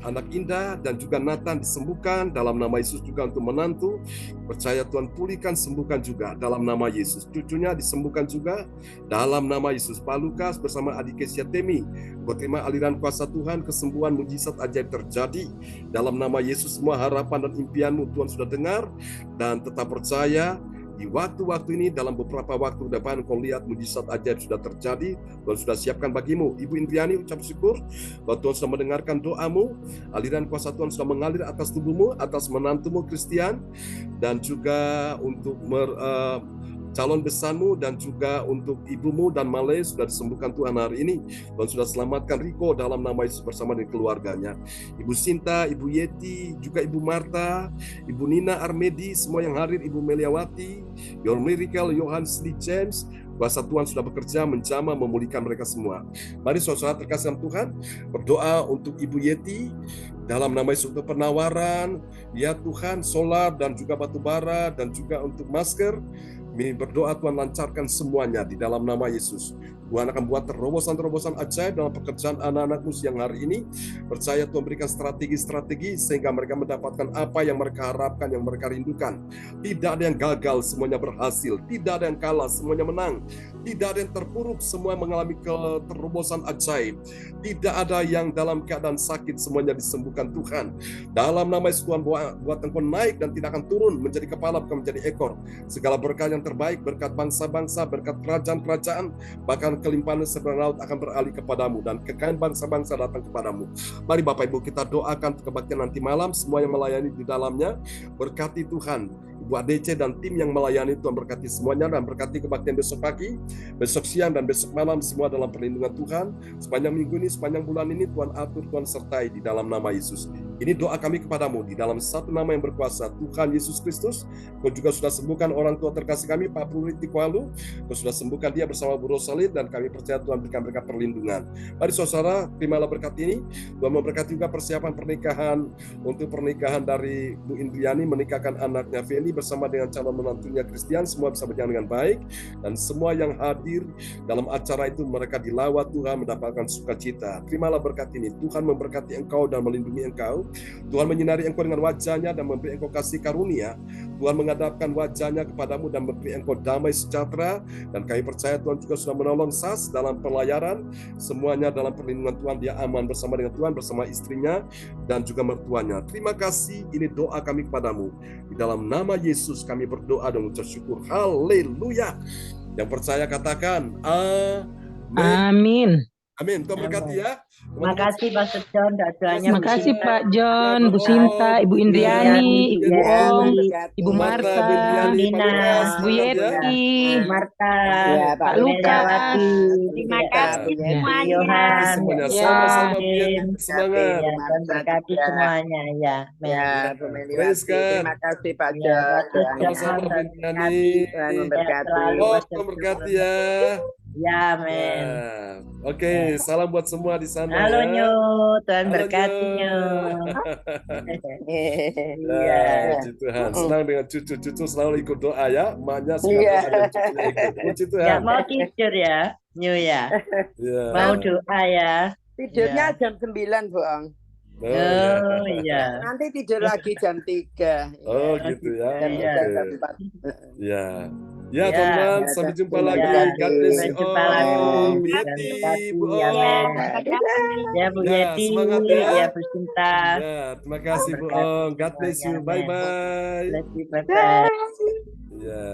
anak Indah dan juga Nathan disembuhkan dalam nama Yesus, juga untuk menantu. Percaya Tuhan pulihkan, sembuhkan juga dalam nama Yesus. Cucunya disembuhkan juga dalam nama Yesus. Pak Lukas bersama adik Kesia Temi, kau terima aliran kuasa Tuhan, kesembuhan, mujizat ajaib terjadi dalam nama Yesus. Semua harapan dan impianmu Tuhan sudah dengar, dan tetap percaya. Di waktu-waktu ini, dalam beberapa waktu depan, kau lihat mujizat ajaib sudah terjadi, Tuhan sudah siapkan bagimu. Ibu Indriani, ucap syukur bahwa Tuhan sudah mendengarkan doamu, aliran kuasa Tuhan sudah mengalir atas tubuhmu, atas menantumu Christian, dan juga untuk calon besanmu, dan juga untuk ibumu dan Male sudah disembuhkan Tuhan hari ini. Tuhan sudah selamatkan Riko dalam nama Yesus bersama dengan keluarganya. Ibu Sinta, Ibu Yeti, juga Ibu Marta, Ibu Nina Armedi, semua yang hadir, Ibu Meliawati, Your Miracle, Yohanes Lee James, kuasa Tuhan sudah bekerja menjamah memulihkan mereka semua. Mari saudara terkasih dalam Tuhan, berdoa untuk Ibu Yeti dalam nama Yesus untuk penawaran, ya Tuhan, solar dan juga batu bara dan juga untuk masker. Kami berdoa Tuhan lancarkan semuanya di dalam nama Yesus. Tuhan akan buat terobosan-terobosan ajaib dalam pekerjaan anak-anakmu siang hari ini. Percaya Tuhan berikan strategi-strategi sehingga mereka mendapatkan apa yang mereka harapkan, yang mereka rindukan. Tidak ada yang gagal, semuanya berhasil. Tidak ada yang kalah, semuanya menang. Tidak ada yang terpuruk, semua mengalami terobosan ajaib. Tidak ada yang dalam keadaan sakit, semuanya disembuhkan Tuhan. Dalam nama Yesus Tuhan buat engkau naik dan tidak akan turun menjadi kepala, bukan menjadi ekor. Segala berkat yang terbaik, berkat bangsa-bangsa, berkat kerajaan-kerajaan, bahkan kelimpahan seberang laut akan beralih kepadamu, dan kekayaan bangsa-bangsa datang kepadamu. Mari Bapak Ibu kita doakan kebaktian nanti malam, semua yang melayani di dalamnya, berkati Tuhan. Ibu ADC dan tim yang melayani, Tuhan berkati semuanya, dan berkati kebaktian besok pagi, besok siang, dan besok malam, semua dalam perlindungan Tuhan. Sepanjang minggu ini, sepanjang bulan ini, Tuhan atur, Tuhan sertai di dalam nama Yesus. Ini doa kami kepadamu di dalam satu nama yang berkuasa, Tuhan Yesus Kristus. Kau juga sudah sembuhkan orang tua terkasih kami, Pak Puriti Kualu. Kau sudah sembuhkan dia bersama Bu Rosalid, dan kami percaya Tuhan berikan mereka perlindungan. Mari saudara, terimalah berkat ini. Tuhan memberkati juga persiapan pernikahan, untuk pernikahan dari Bu Indriani, menikahkan anaknya Feli bersama dengan calon menantunya Christian. Semua bisa berjalan dengan baik, dan semua yang hadir dalam acara itu mereka dilawat Tuhan, mendapatkan sukacita. Terimalah berkat ini. Tuhan memberkati engkau dan melindungi engkau. Tuhan menyinari engkau dengan wajahnya dan memberi engkau kasih karunia. Tuhan menghadapkan wajahnya kepadamu dan memberi engkau damai sejahtera. Dan kami percaya Tuhan juga sudah menolong Sas dalam pelayaran. Semuanya dalam perlindungan Tuhan, dia aman bersama dengan Tuhan, bersama istrinya dan juga mertuanya. Terima kasih, ini doa kami kepadamu. Di dalam nama Yesus kami berdoa dan mengucap syukur. Haleluya. Yang percaya katakan amin. Amin. Amin. Tuhan berkati ya. Terima kasih Pastor John, doanya Terima Bu kasih Sinta. Pak John, Bu Sinta, Ibu Indriani, Ibu Ong, Ibu Marta, Nina, Bu Yeti, Marta, Ya, Pak Pak Lukas. Terima kasih Ya. semuanya. Yohan, Semuanya Ya. sama-sama Amin. biar semangat. Ya, Tuhan berkati semuanya ya. Amin. Ya, Bu Praise Meliwati. God. Terima kasih Pak Ya, John. Pastor Doanya. Sama-sama John, Bu Indriani. Tuhan memberkati. Oh, Tuhan berkati ya. Ya, amin. Ya. Oke, salam buat semua di sana Halo ya. Nyo, Tuhan Halo, berkati Nyo. Iya. Ya, puji Tuhan. Senang dengan cucu-cucu selalu ikut doa ya. Emaknya suka Iya. doa dan cucunya ikut. Puji Nggak Tuhan. mau tidur ya, Nyo ya. Ya. Mau doa ya. Tidurnya Iya. jam 9, Boong. Oh ya. Oh iya. Nanti tidur lagi jam 3. Oh gitu ya. Jam Iya. 3, Oke. jam 4. Ya. Ya Ya. teman-teman, sampai jumpa Tuhan lagi. Ya. God bless Sampai you jumpa lagi. all. Bu Tuhan Yeti, berkati. Bu Amin. Ong. Ya Bu Ya, Yeti, semangat ya. ya Bu Sinta. Ya, terima kasih Bu Berkati Ong. God bless semuanya. you. Amin. Bye-bye. Bless you, bye-bye. Ya.